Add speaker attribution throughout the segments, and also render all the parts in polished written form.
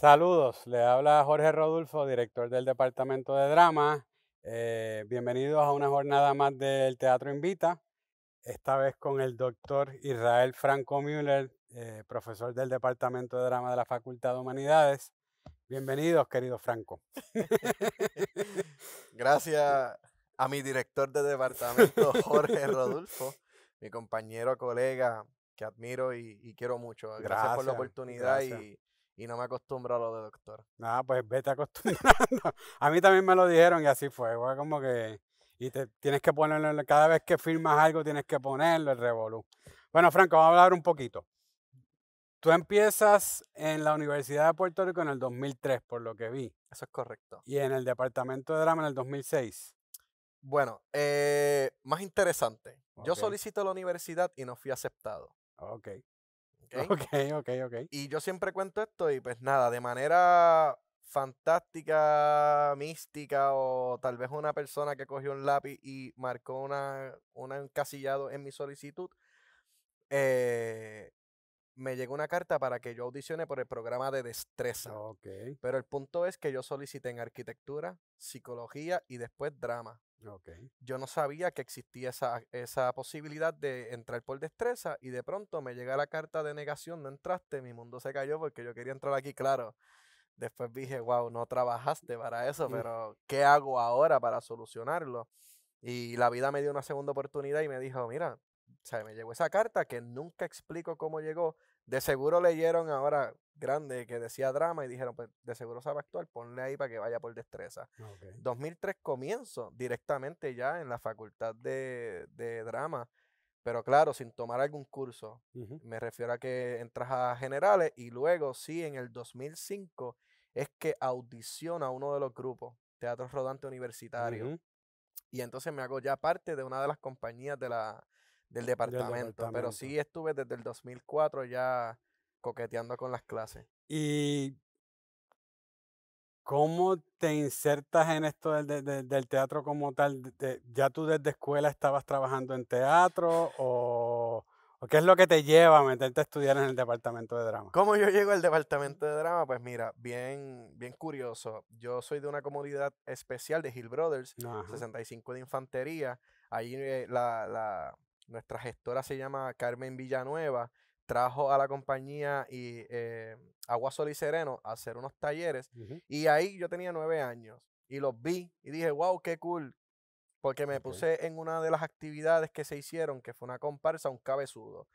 Speaker 1: Saludos, le habla Jorge Rodulfo, director del Departamento de Drama. Bienvenidos a una jornada más del Teatro Invita, esta vez con el doctor Israel Franco Müller, profesor del Departamento de Drama de la Facultad de Humanidades. Bienvenidos, querido Franco.
Speaker 2: Gracias a mi director de departamento, Jorge Rodulfo, mi compañero, colega, que admiro y quiero mucho. Gracias por la
Speaker 1: Gracias,
Speaker 2: oportunidad
Speaker 1: gracias.
Speaker 2: y no me acostumbro a lo de doctor.
Speaker 1: Nada, pues vete acostumbrando. A mí también me lo dijeron y así fue como que, y te tienes que ponerlo, cada vez que firmas algo tienes que ponerlo, el revolú. Bueno, Franco, vamos a hablar un poquito. Tú empiezas en la Universidad de Puerto Rico en el 2003, por lo que vi,
Speaker 2: Eso es correcto.
Speaker 1: y en el Departamento de Drama en el 2006.
Speaker 2: Bueno, más interesante. Yo
Speaker 1: Ok,
Speaker 2: solicité a la universidad y no fui aceptado.
Speaker 1: ok,
Speaker 2: ¿Ok?
Speaker 1: ok, ok, ok.
Speaker 2: Y yo siempre cuento esto y pues nada, de manera fantástica, mística o tal vez una persona que cogió un lápiz y marcó un encasillado en mi solicitud, eh, me llegó una carta para que yo audicione por el programa de destreza.
Speaker 1: Ok,
Speaker 2: Pero el punto es que yo solicité en arquitectura, psicología y después drama.
Speaker 1: ok.
Speaker 2: Yo no sabía que existía esa posibilidad de entrar por destreza y de pronto me llega la carta de negación, no entraste, mi mundo se cayó porque yo quería entrar aquí, claro. Después dije, wow, no trabajaste para eso,
Speaker 1: Mm,
Speaker 2: pero ¿qué hago ahora para solucionarlo? Y la vida me dio una segunda oportunidad y me dijo, mira, o sea, me llegó esa carta que nunca explico cómo llegó. De seguro leyeron ahora grande que decía drama y dijeron, pues de seguro sabe actuar, ponle ahí para que vaya por destreza.
Speaker 1: ok.
Speaker 2: 2003 comienzo directamente ya en la facultad de drama, pero claro, sin tomar algún curso.
Speaker 1: Ujú,
Speaker 2: Me refiero a que entras a generales y luego sí, en el 2005 es que audiciona uno de los grupos, Teatro Rodante Universitario.
Speaker 1: ujú,
Speaker 2: Y entonces me hago ya parte de una de las compañías del
Speaker 1: del
Speaker 2: departamento. Pero
Speaker 1: departamento.
Speaker 2: sí estuve desde el 2004 ya coqueteando con las clases.
Speaker 1: ¿Y cómo te insertas en esto del teatro como tal? ¿Ya tú desde escuela estabas trabajando en teatro o qué es lo que te lleva a meterte a estudiar en el departamento de drama?
Speaker 2: ¿Cómo yo llego al departamento de drama? Pues mira, bien curioso. Yo soy de una comunidad especial de Hill Brothers,
Speaker 1: Ajá,
Speaker 2: 65 de Infantería. Allí nuestra gestora se llama Carmen Villanueva. Trajo a la compañía Agua Sol y Sereno a hacer unos talleres.
Speaker 1: ujú,
Speaker 2: Y ahí yo tenía 9 años. Y los vi y dije, wow, qué cool. Porque me
Speaker 1: ok,
Speaker 2: puse en una de las actividades que se hicieron, que fue una comparsa, un cabezudo.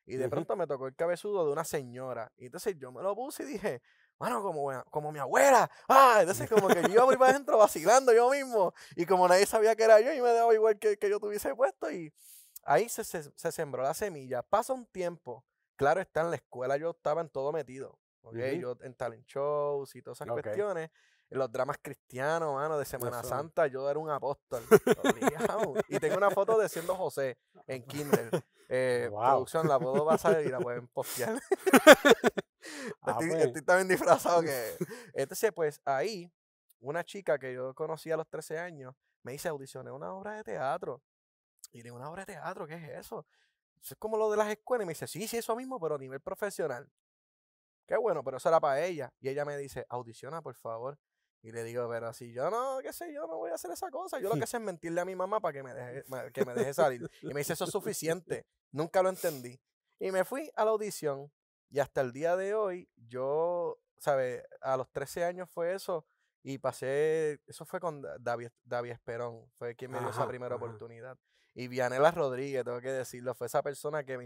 Speaker 2: Y de
Speaker 1: ujú,
Speaker 2: pronto me tocó el cabezudo de una señora. Y entonces yo me lo puse y dije, mano, como mi abuela. Ah, entonces como que yo iba por ahí para adentro vacilando yo mismo. Y como nadie sabía que era yo, y me daba igual que yo tuviese puesto. Y ahí se sembró la semilla. Pasa un tiempo. Claro está, en la escuela yo estaba en todo metido. ¿Ok?
Speaker 1: ujú,
Speaker 2: Yo en talent shows y todas esas
Speaker 1: ok,
Speaker 2: cuestiones. En los dramas cristianos, mano, de Semana
Speaker 1: eso,
Speaker 2: Santa, yo era un apóstol. Obligado. Y tengo una foto de siendo José en Kindle.
Speaker 1: wow.
Speaker 2: Producción, la puedo pasar y la pueden postear.
Speaker 1: Ah, pues,
Speaker 2: Estoy también disfrazado que. Entonces, pues ahí, una chica que yo conocí a los 13 años me dice: audicioné una obra de teatro. Y le digo: ¿una obra de teatro? ¿Qué es eso? Eso es como lo de las escuelas. Y me dice: sí, sí, eso mismo, pero a nivel profesional. Qué bueno, pero eso era para ella. Y ella me dice: audiciona, por favor. Y le digo: pero si yo no, qué sé yo, no voy a hacer esa cosa. Yo lo que sé es mentirle a mi mamá para que me deje salir. Y me dice: eso es suficiente. Nunca lo entendí. Y me fui a la audición. Y hasta el día de hoy, yo, ¿sabes? A los 13 años fue eso. Y pasé, eso fue con David Esperón. Fue quien me dio esa
Speaker 1: ajá,
Speaker 2: primera
Speaker 1: ajá,
Speaker 2: oportunidad. Y Vianela Rodríguez, tengo que decirlo, fue esa persona que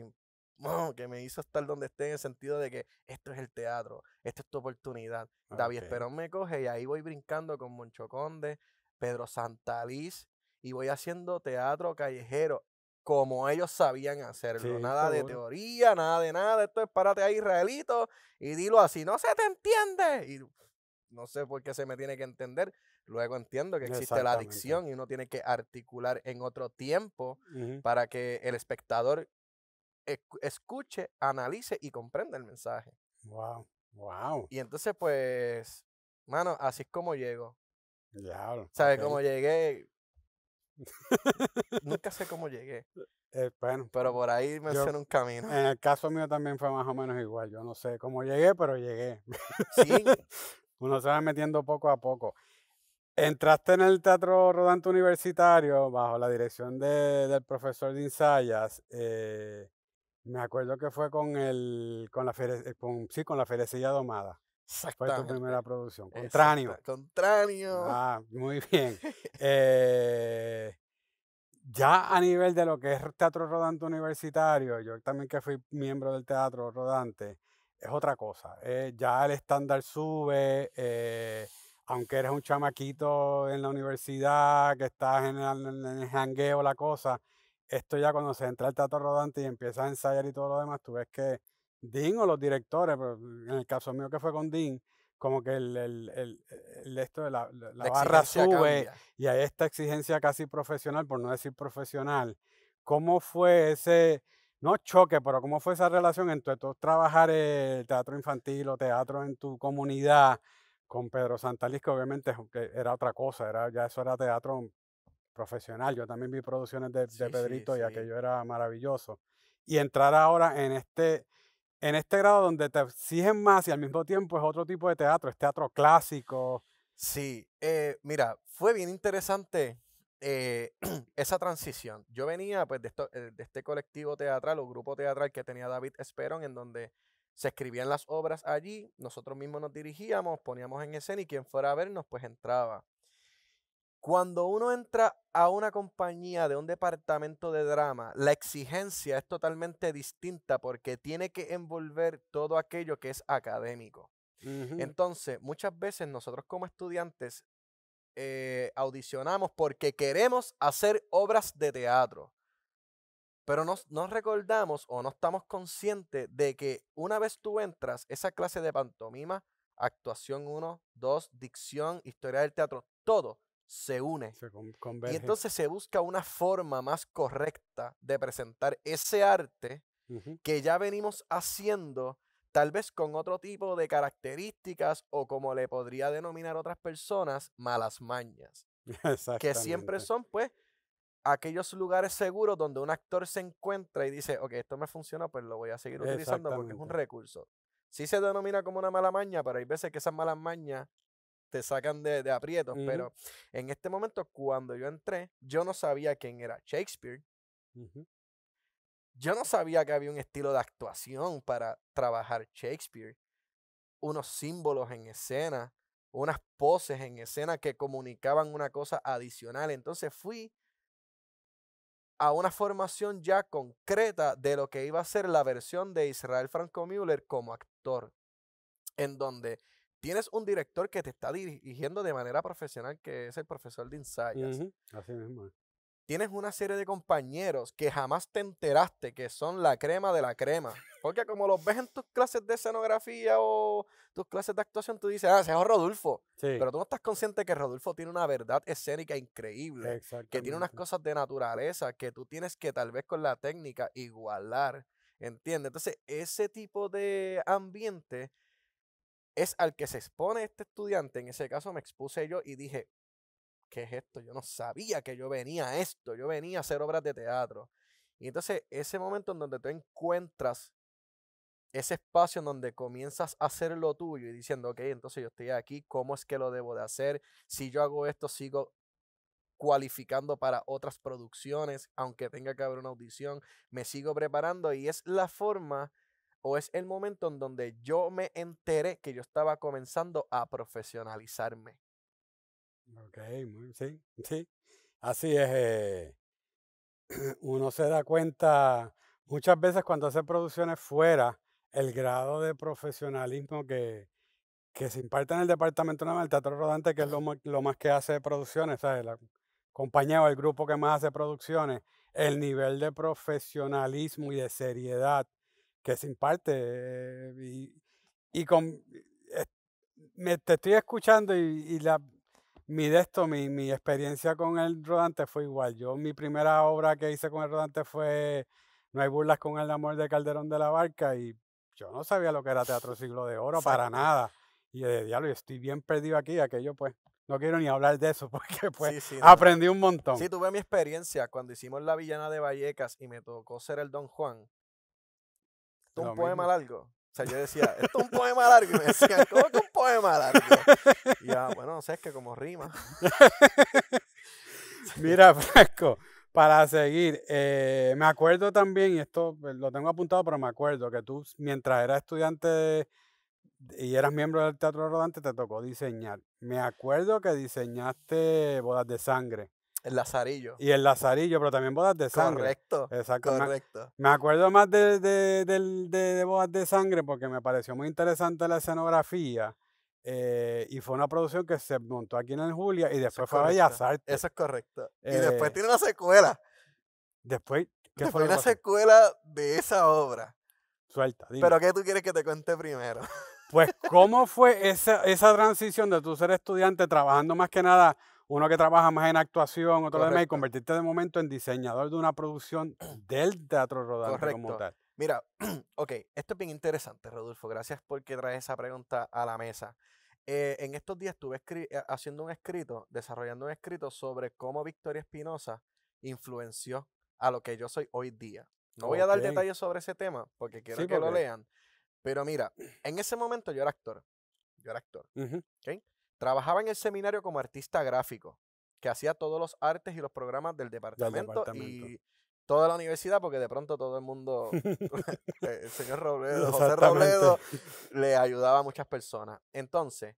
Speaker 2: me hizo estar donde esté en el sentido de que esto es el teatro, esto es tu oportunidad. David
Speaker 1: ok,
Speaker 2: Esperón me coge y ahí voy brincando con Moncho Conde, Pedro Santaliz y voy haciendo teatro callejero como ellos sabían hacerlo.
Speaker 1: sí,
Speaker 2: Nada de
Speaker 1: seguro,
Speaker 2: teoría, nada de nada. Esto es párate ahí, Israelito, y dilo así, no se te entiende. Y no sé por qué se me tiene que entender. Luego entiendo que existe la
Speaker 1: exactamente.
Speaker 2: adicción y uno tiene que articular en otro tiempo
Speaker 1: Ujú,
Speaker 2: para que el espectador escuche, analice y comprenda el mensaje.
Speaker 1: wow, wow,
Speaker 2: Y entonces, pues, mano, así es como llego.
Speaker 1: diablo,
Speaker 2: ¿Sabes
Speaker 1: ok.
Speaker 2: cómo llegué? Nunca sé cómo llegué,
Speaker 1: Bueno,
Speaker 2: pero por ahí me
Speaker 1: yo,
Speaker 2: hacen un camino.
Speaker 1: en el caso mío también fue más o menos igual. Yo no sé cómo llegué, pero llegué.
Speaker 2: Sí,
Speaker 1: Uno se va metiendo poco a poco. Entraste en el Teatro Rodante Universitario bajo la dirección del profesor Dean Sayas. Me acuerdo que fue con la Fierecilla Domada. Fue tu
Speaker 2: exactamente.
Speaker 1: primera producción, con Tráneo.
Speaker 2: Exacto. Contrario.
Speaker 1: Ah, muy bien. Eh, ya a nivel de lo que es Teatro Rodante Universitario, yo también que fui miembro del Teatro Rodante, es otra cosa. Ya el estándar sube, aunque eres un chamaquito en la universidad, que estás en el jangueo, la cosa, esto ya cuando se entra al Teatro Rodante y empiezas a ensayar y todo lo demás, tú ves que Dean o los directores, pero en el caso mío que fue con Dean, como que esto de la
Speaker 2: La
Speaker 1: barra
Speaker 2: exigencia
Speaker 1: sube
Speaker 2: cambia.
Speaker 1: y hay esta exigencia casi profesional, por no decir profesional. ¿Cómo fue ese, no choque, pero cómo fue esa relación entre tú trabajar el teatro infantil o teatro en tu comunidad con Pedro Santaliz, que obviamente que era otra cosa, ya eso era teatro profesional? Yo también vi producciones de
Speaker 2: Sí, sí,
Speaker 1: Pedrito y
Speaker 2: sí.
Speaker 1: aquello era maravilloso. Y entrar ahora en este grado donde te exigen más y al mismo tiempo es otro tipo de teatro, es teatro clásico.
Speaker 2: Sí, mira, fue bien interesante esa transición. Yo venía pues de este colectivo teatral o grupo teatral que tenía David Esperón, en donde se escribían las obras allí, nosotros mismos nos dirigíamos, poníamos en escena y quien fuera a vernos pues entraba. Cuando uno entra a una compañía de un departamento de drama, la exigencia es totalmente distinta porque tiene que envolver todo aquello que es académico.
Speaker 1: Ujú.
Speaker 2: Entonces, muchas veces nosotros como estudiantes audicionamos porque queremos hacer obras de teatro, pero no recordamos o no estamos conscientes de que una vez tú entras, esa clase de pantomima, actuación uno, 2, dicción, historia del teatro, todo se une.
Speaker 1: Se
Speaker 2: Y
Speaker 1: converge.
Speaker 2: entonces se busca una forma más correcta de presentar ese arte
Speaker 1: Ujú.
Speaker 2: que ya venimos haciendo, tal vez con otro tipo de características o como le podría denominar otras personas, malas mañas, que siempre
Speaker 1: Exactamente.
Speaker 2: son pues aquellos lugares seguros donde un actor se encuentra y dice, ok, esto me funciona, pues lo voy a seguir utilizando porque es un
Speaker 1: Exactamente.
Speaker 2: recurso. Sí se denomina como una mala maña, pero hay veces que esas malas mañas te sacan de aprietos,
Speaker 1: Ujú,
Speaker 2: pero en este momento cuando yo entré, yo no sabía quién era Shakespeare.
Speaker 1: ujú.
Speaker 2: Yo no sabía que había un estilo de actuación para trabajar Shakespeare, unos símbolos en escena, unas poses en escena que comunicaban una cosa adicional. Entonces fui a una formación ya concreta de lo que iba a ser la versión de Israel Franco Müller como actor, en donde tienes un director que te está dirigiendo de manera profesional, que es el profesor de ensayas.
Speaker 1: Ujú, así mismo es.
Speaker 2: Tienes una serie de compañeros que jamás te enteraste que son la crema de la crema. Porque como los ves en tus clases de escenografía o tus clases de actuación, tú dices, ese es Rodulfo.
Speaker 1: Sí,
Speaker 2: Pero tú no estás consciente que Rodulfo tiene una verdad escénica increíble, que tiene unas
Speaker 1: exactamente.
Speaker 2: cosas de naturaleza que tú tienes que tal vez con la técnica igualar. ¿Entiendes? Entonces, ese tipo de ambiente es al que se expone este estudiante. En ese caso me expuse yo y dije, ¿qué es esto? Yo no sabía que yo venía a esto, yo venía a hacer obras de teatro. Y entonces ese momento en donde tú encuentras ese espacio en donde comienzas a hacer lo tuyo y diciendo, ok, entonces yo estoy aquí, ¿cómo es que lo debo de hacer? Si yo hago esto, sigo cualificando para otras producciones, aunque tenga que haber una audición, me sigo preparando y es la forma o es el momento en donde yo me enteré que yo estaba comenzando a profesionalizarme.
Speaker 1: Ok, sí, sí. Así es. Uno se da cuenta muchas veces cuando hace producciones fuera, el grado de profesionalismo que se imparte en el departamento nada más, el Teatro Rodante, que es lo más que hace producciones, ¿sabes? La compañía o el grupo que más hace producciones, el nivel de profesionalismo y de seriedad que se imparte. Y eh, te estoy escuchando mi experiencia con el Rodante fue igual. Mi primera obra que hice con el Rodante fue No hay burlas con el amor de Calderón de la Barca y yo no sabía lo que era Teatro Siglo de Oro para
Speaker 2: Exacto.
Speaker 1: nada. Y yo de diablo, yo estoy bien perdido aquí, aquello pues no quiero ni hablar de eso porque pues
Speaker 2: Sí, sí, no.
Speaker 1: aprendí un montón.
Speaker 2: Sí, tuve mi experiencia cuando hicimos La Villana de Vallecas y me tocó ser el Don Juan. ¿Esto es
Speaker 1: Lo
Speaker 2: un poema
Speaker 1: mismo.
Speaker 2: largo? O sea, yo decía, ¿esto es un poema largo? Y me decían, ¿cómo que un poema largo? Y ya, bueno, no sé, es que como rima.
Speaker 1: Mira, Franco, para seguir, me acuerdo también, y esto lo tengo apuntado, pero me acuerdo que tú, mientras eras estudiante y eras miembro del Teatro Rodante, te tocó diseñar. Me acuerdo que diseñaste Bodas de Sangre
Speaker 2: El Lazarillo.
Speaker 1: y El Lazarillo, pero también Bodas de Sangre.
Speaker 2: Correcto,
Speaker 1: Exacto.
Speaker 2: correcto.
Speaker 1: Me acuerdo más de Bodas de Sangre porque me pareció muy interesante la escenografía. Y fue una producción que se montó aquí en el Julia y
Speaker 2: Eso es
Speaker 1: después fue a Bellas
Speaker 2: correcto.
Speaker 1: Artes.
Speaker 2: Eso es correcto. Y después
Speaker 1: Eh,
Speaker 2: tiene una secuela.
Speaker 1: Después, ¿qué fue
Speaker 2: Después
Speaker 1: lo que
Speaker 2: una
Speaker 1: pasó?
Speaker 2: secuela de esa obra.
Speaker 1: Suelta, dime.
Speaker 2: ¿Pero qué tú quieres que te cuente primero?
Speaker 1: Pues, ¿cómo fue esa transición de tú ser estudiante trabajando más que nada, uno que trabaja más en actuación, otro demás, y
Speaker 2: Correcto,
Speaker 1: convertirte de momento en diseñador de una producción del Teatro Rodante como
Speaker 2: correcto.
Speaker 1: tal?
Speaker 2: Mira, ok, esto es bien interesante, Rodolfo. Gracias porque traes esa pregunta a la mesa. En estos días estuve haciendo un escrito, desarrollando un escrito sobre cómo Victoria Espinosa influenció a lo que yo soy hoy día. No voy a
Speaker 1: Ok.
Speaker 2: dar detalles sobre ese tema porque quiero
Speaker 1: Sí,
Speaker 2: que lo
Speaker 1: porque.
Speaker 2: lean, pero mira, en ese momento yo era actor. Yo era actor.
Speaker 1: Ujú.
Speaker 2: ¿Ok? Trabajaba en el seminario como artista gráfico, que hacía todos los artes y los programas del
Speaker 1: Del
Speaker 2: departamento
Speaker 1: departamento.
Speaker 2: y toda la universidad, porque de pronto todo el mundo, el señor Robledo, José
Speaker 1: Exactamente.
Speaker 2: Robledo, le ayudaba a muchas personas. Entonces,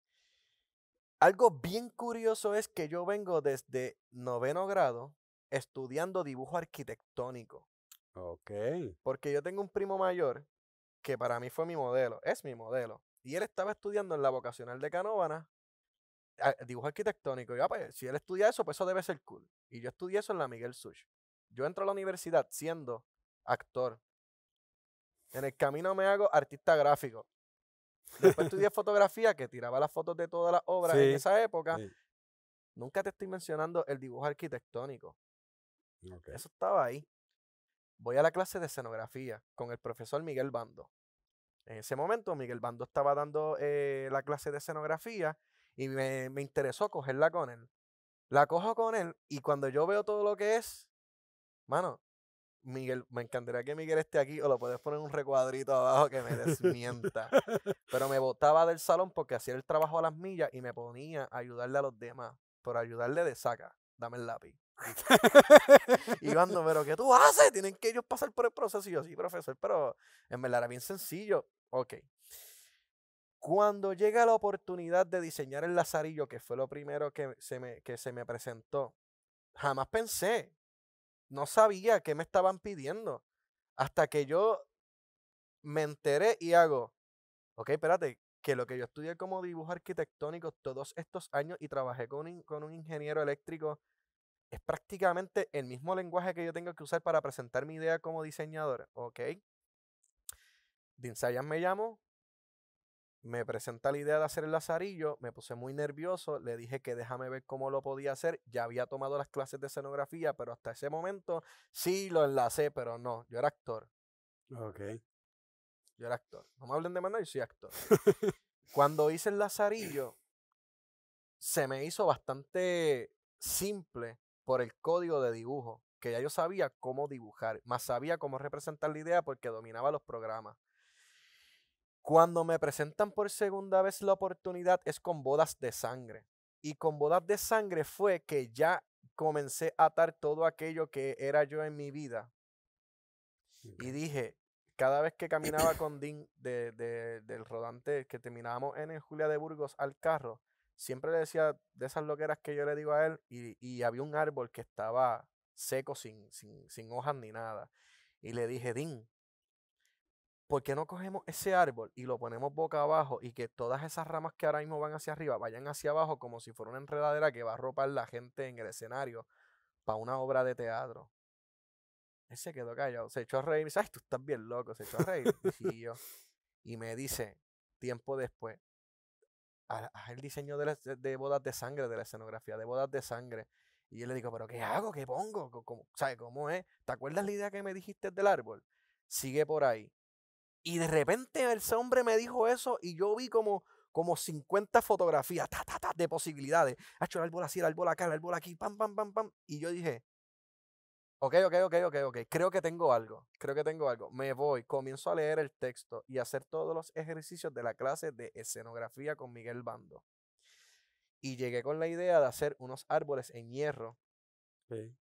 Speaker 2: algo bien curioso es que yo vengo desde 9º grado estudiando dibujo arquitectónico,
Speaker 1: Ok.
Speaker 2: porque yo tengo un primo mayor que para mí fue mi modelo, es mi modelo, y él estaba estudiando en la vocacional de Canóvana dibujo arquitectónico. Y pues, si él estudia eso, pues eso debe ser cool. Y yo estudié eso en la Miguel Such. Yo entro a la universidad siendo actor. En el camino me hago artista gráfico. Después estudié fotografía, que tiraba las fotos de todas las obras en
Speaker 1: Sí.
Speaker 2: esa época.
Speaker 1: Sí.
Speaker 2: Nunca te estoy mencionando el dibujo arquitectónico.
Speaker 1: Ok.
Speaker 2: Eso estaba ahí. Voy a la clase de escenografía con el profesor Miguel Bando. En ese momento, Miguel Bando estaba dando la clase de escenografía y me interesó cogerla con él. La cojo con él y cuando yo veo todo lo que es, mano, Miguel, me encantaría que Miguel esté aquí o lo puedes poner un recuadrito abajo que me desmienta. Pero me botaba del salón porque hacía el trabajo a las millas y me ponía a ayudarle a los demás. Por ayudarle de saca, dame el lápiz. Y yo ando, pero ¿qué tú haces? Tienen que ellos pasar por el proceso. Y yo, sí, profesor, pero en verdad era bien sencillo. Ok. Cuando llega la oportunidad de diseñar el Lazarillo, que fue lo primero que se me presentó, jamás pensé, no sabía qué me estaban pidiendo. Hasta que yo me enteré y hago, ok, espérate, que lo que yo estudié como dibujo arquitectónico todos estos años y trabajé con un ingeniero eléctrico, es prácticamente el mismo lenguaje que yo tengo que usar para presentar mi idea como diseñador, ok. Dinsayan me llamó, me presenta la idea de hacer el Lazarillo, me puse muy nervioso, le dije que déjame ver cómo lo podía hacer, ya había tomado las clases de escenografía, pero hasta ese momento sí lo enlacé, pero no, yo era actor,
Speaker 1: Ok.
Speaker 2: yo era actor. No me hablen de más nada, yo soy actor. Cuando hice el Lazarillo, se me hizo bastante simple por el código de dibujo, que ya yo sabía cómo dibujar, más sabía cómo representar la idea porque dominaba los programas. Cuando me presentan por segunda vez la oportunidad es con Bodas de Sangre. Y con Bodas de Sangre fue que ya comencé a atar todo aquello que era yo en mi vida.
Speaker 1: Ok.
Speaker 2: Y dije, cada vez que caminaba con Dean del rodante que terminábamos en el Julia de Burgos al carro, siempre le decía de esas loqueras que yo le digo a él y había un árbol que estaba seco sin hojas ni nada. Y le dije, Dean, ¿por qué no cogemos ese árbol y lo ponemos boca abajo y que todas esas ramas que ahora mismo van hacia arriba vayan hacia abajo como si fuera una enredadera que va a arropar la gente en el escenario para una obra de teatro? Él se quedó callado, se echó a reír y me dice, ay, tú estás bien loco, se echó a reír. Y me dice, tiempo después, haz el diseño de Bodas de Sangre, de la escenografía de Bodas de Sangre. Y yo le digo, ¿pero qué hago? ¿Qué pongo? ¿Sabes cómo es? ¿Te acuerdas la idea que me dijiste del árbol? Sigue por ahí. Y de repente ese hombre me dijo eso y yo vi como como 50 fotografías de posibilidades. Ha hecho el árbol así, el árbol acá, el árbol aquí, pam, pam, pam, pam. Y yo dije, ok. Creo que tengo algo. Me voy, comienzo a leer el texto y a hacer todos los ejercicios de la clase de escenografía con Miguel Bando. Y llegué con la idea de hacer unos árboles en hierro
Speaker 1: Sí,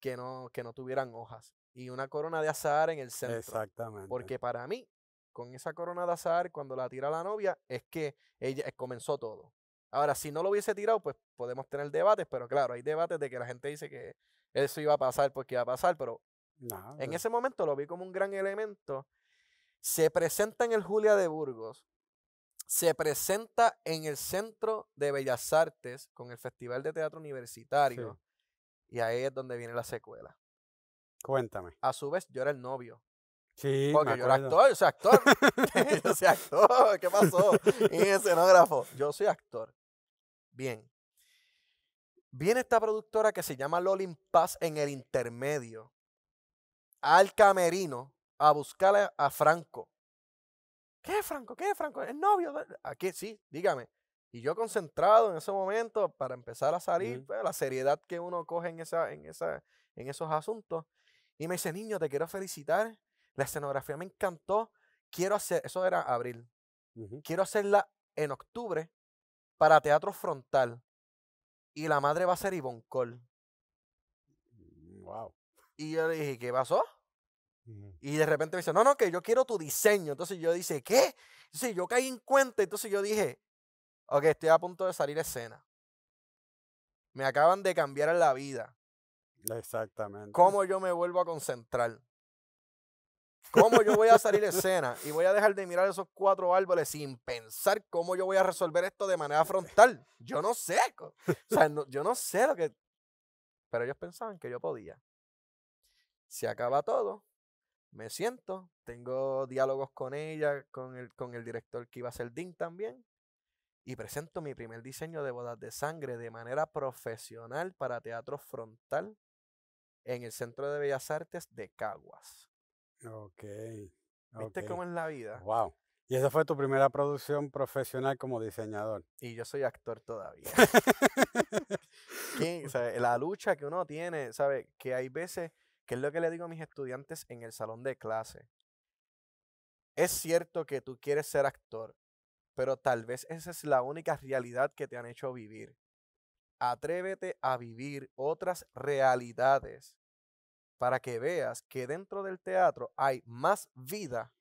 Speaker 2: que no tuvieran hojas. Y una corona de azahar en el centro.
Speaker 1: exactamente.
Speaker 2: Porque para mí, con esa corona de azahar, cuando la tira la novia, es que ella comenzó todo. Ahora, si no lo hubiese tirado, pues podemos tener debates, pero claro, hay debates de que la gente dice que eso iba a pasar porque iba a pasar, pero
Speaker 1: No,
Speaker 2: en ese momento lo vi como un gran elemento. Se presenta en el Julia de Burgos, se presenta en el Centro de Bellas Artes con el Festival de Teatro Universitario,
Speaker 1: sí.
Speaker 2: y ahí es donde viene la secuela.
Speaker 1: Cuéntame.
Speaker 2: A su vez, yo era el novio.
Speaker 1: Sí, me
Speaker 2: Porque yo era
Speaker 1: acuerdo.
Speaker 2: actor, yo soy actor. Yo soy actor, ¿qué pasó? Y escenógrafo, yo soy actor. Bien. Viene esta productora que se llama Lolin Paz en el intermedio, al camerino, a buscar a Franco. ¿Qué es Franco? ¿Qué es Franco? ¿El novio? Aquí sí, dígame. Y yo concentrado en ese momento para empezar a salir, pues, la seriedad que uno coge en esos asuntos. Y me dice, niño, te quiero felicitar. La escenografía me encantó. Quiero hacer, eso era abril.
Speaker 1: Ujú.
Speaker 2: Quiero hacerla en octubre para Teatro Frontal. Y la madre va a ser Ivonne Cole.
Speaker 1: Wow.
Speaker 2: Y yo le dije, ¿qué pasó?
Speaker 1: Ujú.
Speaker 2: Y de repente me dice, no, que yo quiero tu diseño. Entonces yo dije, ¿qué? Entonces yo caí en cuenta. Entonces yo dije, ok, estoy a punto de salir a escena. Me acaban de cambiar la vida.
Speaker 1: Exactamente.
Speaker 2: ¿Cómo yo me vuelvo a concentrar? ¿Cómo yo voy a salir a escena y voy a dejar de mirar esos 4 árboles sin pensar cómo yo voy a resolver esto de manera frontal? Yo no sé. O sea, yo no sé lo que... Pero ellos pensaban que yo podía. Se acaba todo. Me siento. Tengo diálogos con ella, con el director que iba a ser Dean también. Y presento mi primer diseño de bodas de sangre de manera profesional para Teatro Frontal en el Centro de Bellas Artes de Caguas.
Speaker 1: Ok.
Speaker 2: ¿Viste cómo es la vida?
Speaker 1: Wow. Y esa fue tu primera producción profesional como diseñador.
Speaker 2: Y yo soy actor todavía. O sea, la lucha que uno tiene, ¿sabe? Que hay veces, que es lo que le digo a mis estudiantes en el salón de clase. Es cierto que tú quieres ser actor, pero tal vez esa es la única realidad que te han hecho vivir. Atrévete a vivir otras realidades para que veas que dentro del teatro hay más vida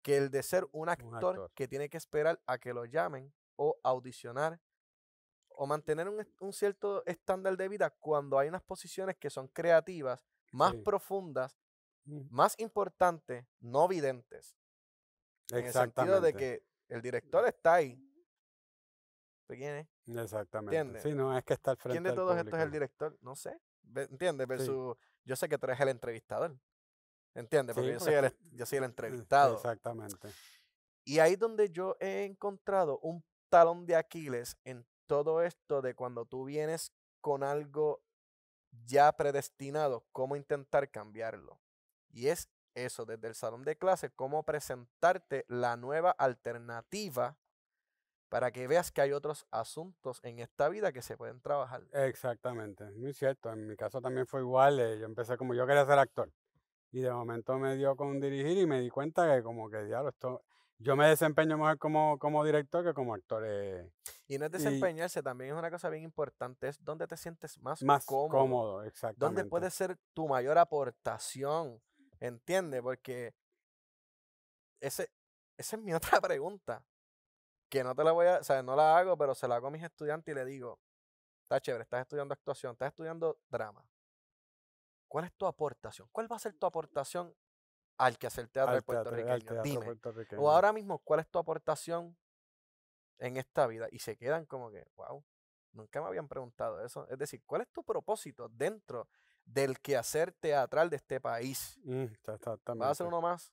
Speaker 2: que el de ser un
Speaker 1: Un
Speaker 2: actor
Speaker 1: actor.
Speaker 2: que tiene que esperar a que lo llamen o audicionar o mantener un cierto estándar de vida cuando hay unas posiciones que son creativas, más
Speaker 1: Sí.
Speaker 2: profundas,
Speaker 1: Ujú.
Speaker 2: más importantes, no videntes. En el sentido de
Speaker 1: Exactamente.
Speaker 2: que el director está ahí. ¿Quién es?
Speaker 1: Exactamente.
Speaker 2: ¿Entiendes?
Speaker 1: Sí, no es que está al
Speaker 2: ¿Quién
Speaker 1: frente
Speaker 2: de
Speaker 1: del
Speaker 2: todos estos es el
Speaker 1: público.
Speaker 2: director? No sé. ¿Entiendes?
Speaker 1: Sí.
Speaker 2: Yo sé que tú eres el entrevistador. ¿Entiendes? Porque
Speaker 1: Sí, pues
Speaker 2: yo soy el entrevistado.
Speaker 1: exactamente.
Speaker 2: Y ahí es donde yo he encontrado un talón de Aquiles en todo esto de cuando tú vienes con algo ya predestinado, cómo intentar cambiarlo. Y es eso, desde el salón de clase, cómo presentarte la nueva alternativa para que veas que hay otros asuntos en esta vida que se pueden trabajar.
Speaker 1: Exactamente. Muy cierto. En mi caso también fue igual. Yo empecé como yo quería ser actor. Y de momento me dio con dirigir y me di cuenta que como que diablo, yo me desempeño mejor como director que como actor.
Speaker 2: Y no es
Speaker 1: Y
Speaker 2: desempeñarse, también es una cosa bien importante, es donde te sientes más
Speaker 1: más
Speaker 2: cómodo,
Speaker 1: cómodo,
Speaker 2: donde
Speaker 1: exactamente.
Speaker 2: puede ser tu mayor aportación, ¿entiendes? Porque esa es mi otra pregunta, que no te la voy a, o sea, no la hago, pero se la hago a mis estudiantes y le digo, está chévere, estás estudiando actuación, estás estudiando drama. ¿Cuál es tu aportación? ¿Cuál va a ser tu aportación al quehacer teatral
Speaker 1: Al
Speaker 2: puertorriqueño?
Speaker 1: teatro
Speaker 2: Dime. O
Speaker 1: puertorriqueño.
Speaker 2: ahora mismo, ¿cuál es tu aportación en esta vida? Y se quedan como que, wow, nunca me habían preguntado eso. Es decir, ¿cuál es tu propósito dentro del quehacer teatral de este país? ¿Vas a hacer
Speaker 1: Exactamente.
Speaker 2: uno más?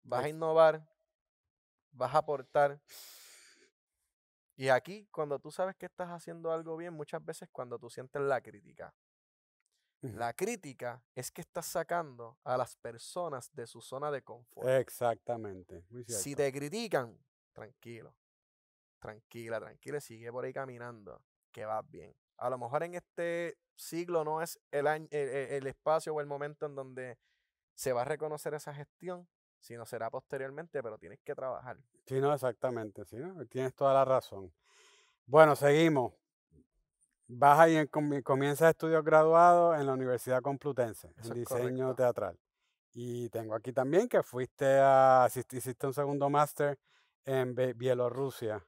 Speaker 2: ¿Vas a
Speaker 1: Ex-
Speaker 2: innovar? ¿Vas a aportar? Y aquí, cuando tú sabes que estás haciendo algo bien, muchas veces cuando tú sientes la crítica.
Speaker 1: Ujú.
Speaker 2: La crítica es que estás sacando a las personas de su zona de confort.
Speaker 1: Exactamente. Muy
Speaker 2: Si
Speaker 1: cierto.
Speaker 2: te critican, tranquilo, tranquila, y sigue por ahí caminando, que vas bien. A lo mejor en este siglo no es el espacio o el momento en donde se va a reconocer esa gestión, sino será posteriormente, pero tienes que trabajar.
Speaker 1: Sí, no, exactamente, sí, ¿no? Tienes toda la razón. Bueno, seguimos. Vas ahí, comienzas estudios graduados en la Universidad Complutense,
Speaker 2: Eso
Speaker 1: en
Speaker 2: es
Speaker 1: diseño
Speaker 2: correcto.
Speaker 1: teatral. Y tengo aquí también que hiciste un segundo máster en Bielorrusia.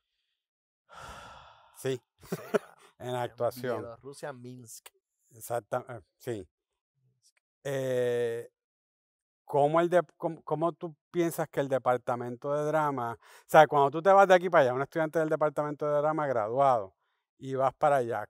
Speaker 1: Sí,
Speaker 2: Sí, mano.
Speaker 1: en
Speaker 2: En
Speaker 1: actuación.
Speaker 2: Bielorrusia, Minsk.
Speaker 1: Exactamente, sí.
Speaker 2: Minsk.
Speaker 1: Eh, ¿Cómo tú piensas que el departamento de drama, o sea, cuando tú te vas de aquí para allá, un estudiante del departamento de drama graduado, y vas para allá,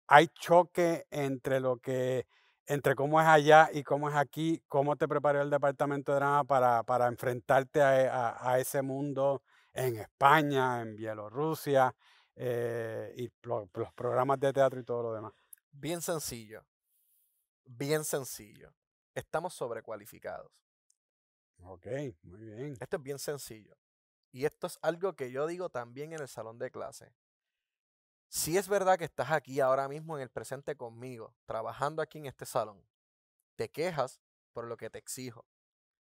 Speaker 1: hay choque entre cómo es allá y cómo es aquí? ¿Cómo te preparó el departamento de drama para enfrentarte a ese mundo en España, en Bielorrusia, y los programas de teatro y todo lo demás?
Speaker 2: Bien sencillo, bien sencillo. Estamos sobrecualificados.
Speaker 1: Ok, muy bien.
Speaker 2: Esto es bien sencillo. Y esto es algo que yo digo también en el salón de clase. Si es verdad que estás aquí ahora mismo en el presente conmigo, trabajando aquí en este salón, te quejas por lo que te exijo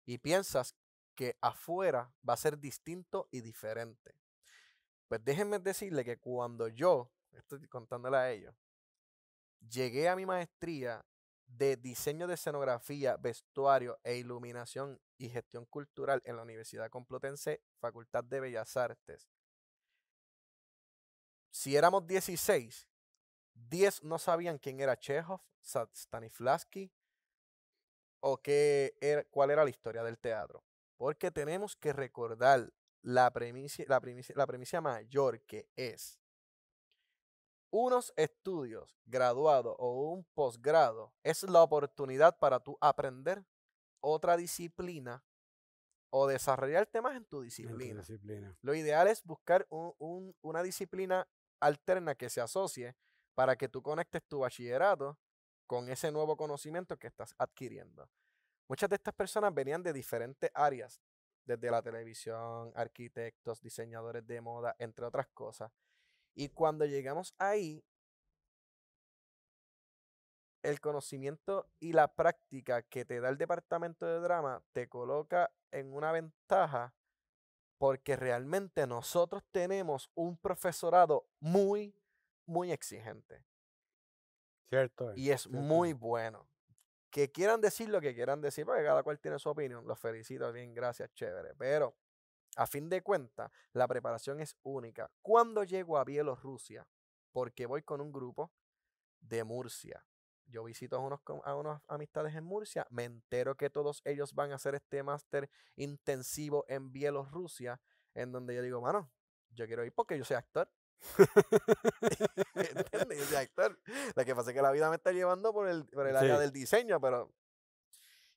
Speaker 2: y piensas que afuera va a ser distinto y diferente. Pues déjenme decirle que cuando yo, estoy contándole a ellos, llegué a mi maestría de diseño de escenografía, vestuario e iluminación y gestión cultural en la Universidad Complutense, Facultad de Bellas Artes. Si éramos 16, 10 no sabían quién era Chekhov, Stanislavski o cuál era la historia del teatro. Porque tenemos que recordar la premisa mayor, que es unos estudios graduados o un posgrado es la oportunidad para tú aprender otra disciplina o desarrollar temas en tu
Speaker 1: En tu
Speaker 2: disciplina.
Speaker 1: disciplina.
Speaker 2: Lo ideal es buscar una disciplina alterna que se asocie para que tú conectes tu bachillerato con ese nuevo conocimiento que estás adquiriendo. Muchas de estas personas venían de diferentes áreas, desde la televisión, arquitectos, diseñadores de moda, entre otras cosas. Y cuando llegamos ahí, el conocimiento y la práctica que te da el departamento de drama te coloca en una ventaja porque realmente nosotros tenemos un profesorado muy, muy exigente
Speaker 1: Cierto es,
Speaker 2: y es
Speaker 1: cierto
Speaker 2: muy
Speaker 1: es.
Speaker 2: bueno. Que quieran decir lo que quieran decir, porque cada cual tiene su opinión. Los felicito, bien, gracias, chévere. Pero a fin de cuentas, la preparación es única. Cuando llego a Bielorrusia, porque voy con un grupo de Murcia. Yo visito a unas amistades en Murcia, me entero que todos ellos van a hacer este máster intensivo en Bielorrusia, en donde yo digo, mano, yo quiero ir porque yo soy actor. ¿Entiendes? Yo soy actor. Lo que pasa es que la vida me está llevando por el área
Speaker 1: Sí.
Speaker 2: del diseño, pero...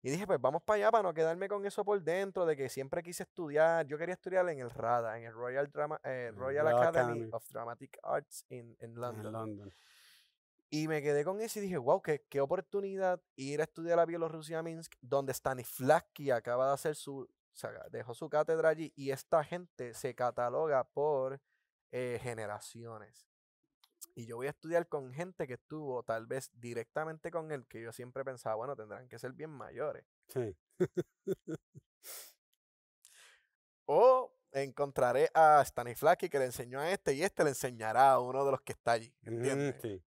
Speaker 2: Y dije, pues vamos para allá para no quedarme con eso por dentro, de que siempre quise estudiar. Yo quería estudiar en el RADA, en el Royal
Speaker 1: Royal
Speaker 2: Academy
Speaker 1: Academy
Speaker 2: of Dramatic Arts en
Speaker 1: en
Speaker 2: London.
Speaker 1: London.
Speaker 2: Y me quedé con eso y dije, wow, qué oportunidad ir a estudiar a Bielorrusia, Minsk, donde Stanislavski acaba de hacer o sea, dejó su cátedra allí, y esta gente se cataloga por generaciones. Y yo voy a estudiar con gente que estuvo tal vez directamente con él, que yo siempre pensaba, bueno, tendrán que ser bien mayores.
Speaker 1: Sí.
Speaker 2: O encontraré a Stanislavski que le enseñó a este y este le enseñará a uno de los que está allí, ¿entiendes?
Speaker 1: Sí.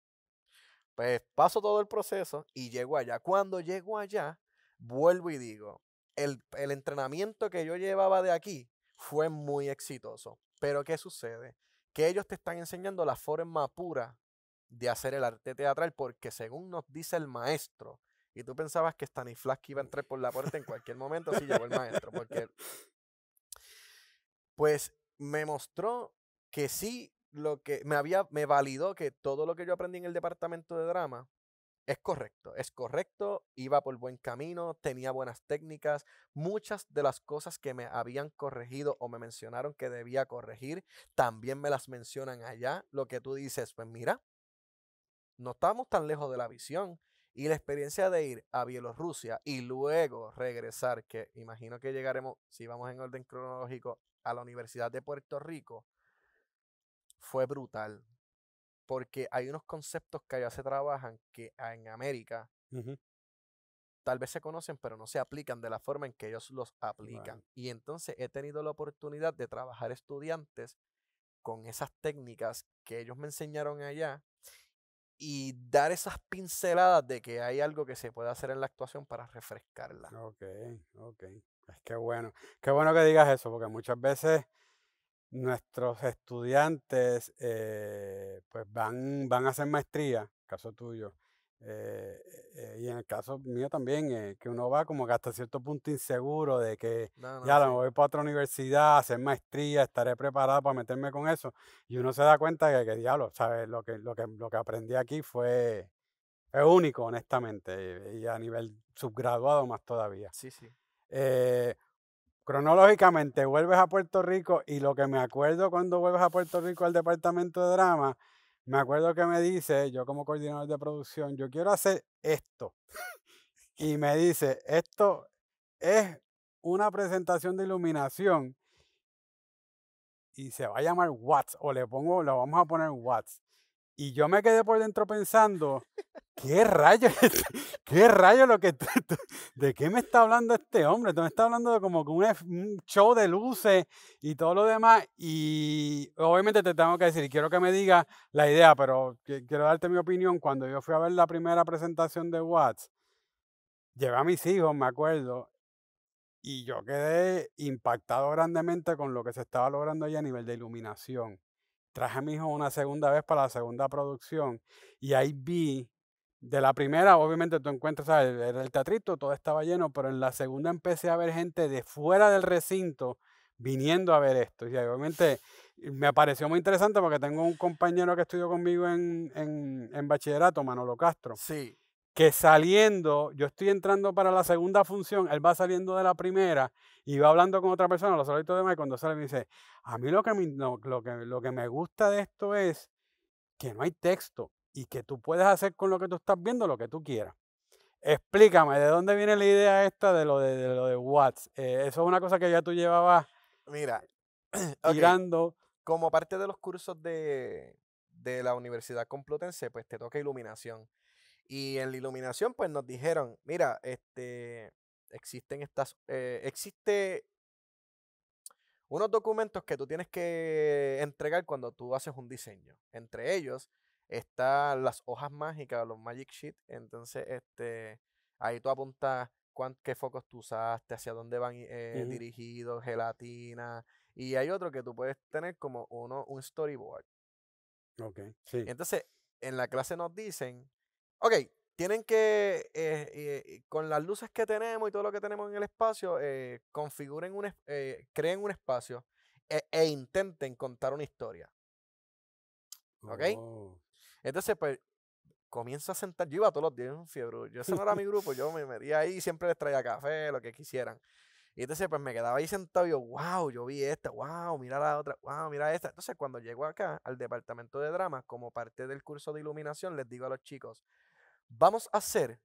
Speaker 2: Pues paso todo el proceso y llego allá. Cuando llego allá, vuelvo y digo, el entrenamiento que yo llevaba de aquí fue muy exitoso. Pero ¿qué sucede? Que ellos te están enseñando la forma pura de hacer el arte teatral, porque según nos dice el maestro, y tú pensabas que Stanislavski iba a entrar por la puerta en cualquier momento, sí llegó el maestro, porque pues me mostró que sí, me validó que todo lo que yo aprendí en el departamento de drama es correcto, iba por buen camino, tenía buenas técnicas. Muchas de las cosas que me habían corregido o me mencionaron que debía corregir, también me las mencionan allá. Lo que tú dices, pues mira, no estamos tan lejos de la visión. Y la experiencia de ir a Bielorrusia y luego regresar, que imagino que llegaremos, si vamos en orden cronológico, a la Universidad de Puerto Rico fue brutal. Porque hay unos conceptos que allá se trabajan que en América
Speaker 1: Ujú.
Speaker 2: tal vez se conocen, pero no se aplican de la forma en que ellos los aplican.
Speaker 1: Right.
Speaker 2: Y entonces he tenido la oportunidad de trabajar estudiantes con esas técnicas que ellos me enseñaron allá y dar esas pinceladas de que hay algo que se puede hacer en la actuación para refrescarla.
Speaker 1: Ok, ok. Es que bueno. Qué bueno que digas eso, porque muchas veces nuestros estudiantes pues van a hacer maestría, caso tuyo, eh, y en el caso mío también, que uno va como que hasta cierto punto inseguro de que
Speaker 2: No, no,
Speaker 1: ya me
Speaker 2: sí.
Speaker 1: voy para otra universidad a hacer maestría, estaré preparado para meterme con eso, y uno se da cuenta que diablo, ¿sabes? Lo que aprendí aquí es único, honestamente, y a nivel subgraduado más todavía.
Speaker 2: Sí, sí.
Speaker 1: Eh, Cronológicamente vuelves a Puerto Rico y lo que me acuerdo cuando vuelves a Puerto Rico al departamento de drama, me acuerdo que me dice, yo como coordinador de producción, yo quiero hacer esto. Y me dice, esto es una presentación de iluminación y se va a llamar Watts o lo vamos a poner Watts. Y yo me quedé por dentro pensando, ¿qué rayos? ¿Qué rayos de qué me está hablando este hombre? Tú me está hablando de como que un show de luces y todo lo demás. Y obviamente te tengo que decir, y quiero que me digas la idea, pero quiero darte mi opinión. Cuando yo fui a ver la primera presentación de Watts, llevé a mis hijos, me acuerdo, y yo quedé impactado grandemente con lo que se estaba logrando allá a nivel de iluminación. Traje a mi hijo una segunda vez para la segunda producción y ahí vi, de la primera, obviamente tú encuentras, ¿sabes? Era el teatrito, todo estaba lleno, pero en la segunda empecé a ver gente de fuera del recinto viniendo a ver esto. Y obviamente me pareció muy interesante porque tengo un compañero que estudió conmigo en bachillerato, Manolo Castro,
Speaker 2: Sí.
Speaker 1: que saliendo, yo estoy entrando para la segunda función, él va saliendo de la primera y va hablando con otra persona, los saluditos demás, y cuando sale me dice, a mí lo que me gusta de esto es que no hay texto y que tú puedes hacer con lo que tú estás viendo lo que tú quieras. Explícame, ¿de dónde viene la idea esta de lo de Watts? Eso es una cosa que ya tú llevabas
Speaker 2: Mira, ok,
Speaker 1: tirando.
Speaker 2: como parte de los cursos de la Universidad Complutense, pues te toca iluminación. Y en la iluminación, pues nos dijeron, mira, existe unos documentos que tú tienes que entregar cuando tú haces un diseño. Entre ellos están las hojas mágicas, los Magic Sheet. Entonces, ahí tú apuntas qué focos tú usaste, hacia dónde van
Speaker 1: Ujú.
Speaker 2: dirigidos, gelatina. Y hay otro que tú puedes tener como un storyboard.
Speaker 1: Ok, sí.
Speaker 2: Entonces, en la clase nos dicen, ok, tienen que, con las luces que tenemos y todo lo que tenemos en el espacio, creen un espacio e intenten contar una historia, ¿ok?
Speaker 1: Oh,
Speaker 2: Entonces, pues, comienzo a sentar, yo iba todos los días en fiebre, yo ese no era mi grupo, yo me metía ahí, siempre les traía café, lo que quisieran. Y entonces, pues, me quedaba ahí sentado y yo, wow, yo vi esta, wow, mira la otra, wow, mira esta. Entonces, cuando llego acá al departamento de drama, como parte del curso de iluminación, les digo a los chicos, vamos a hacer,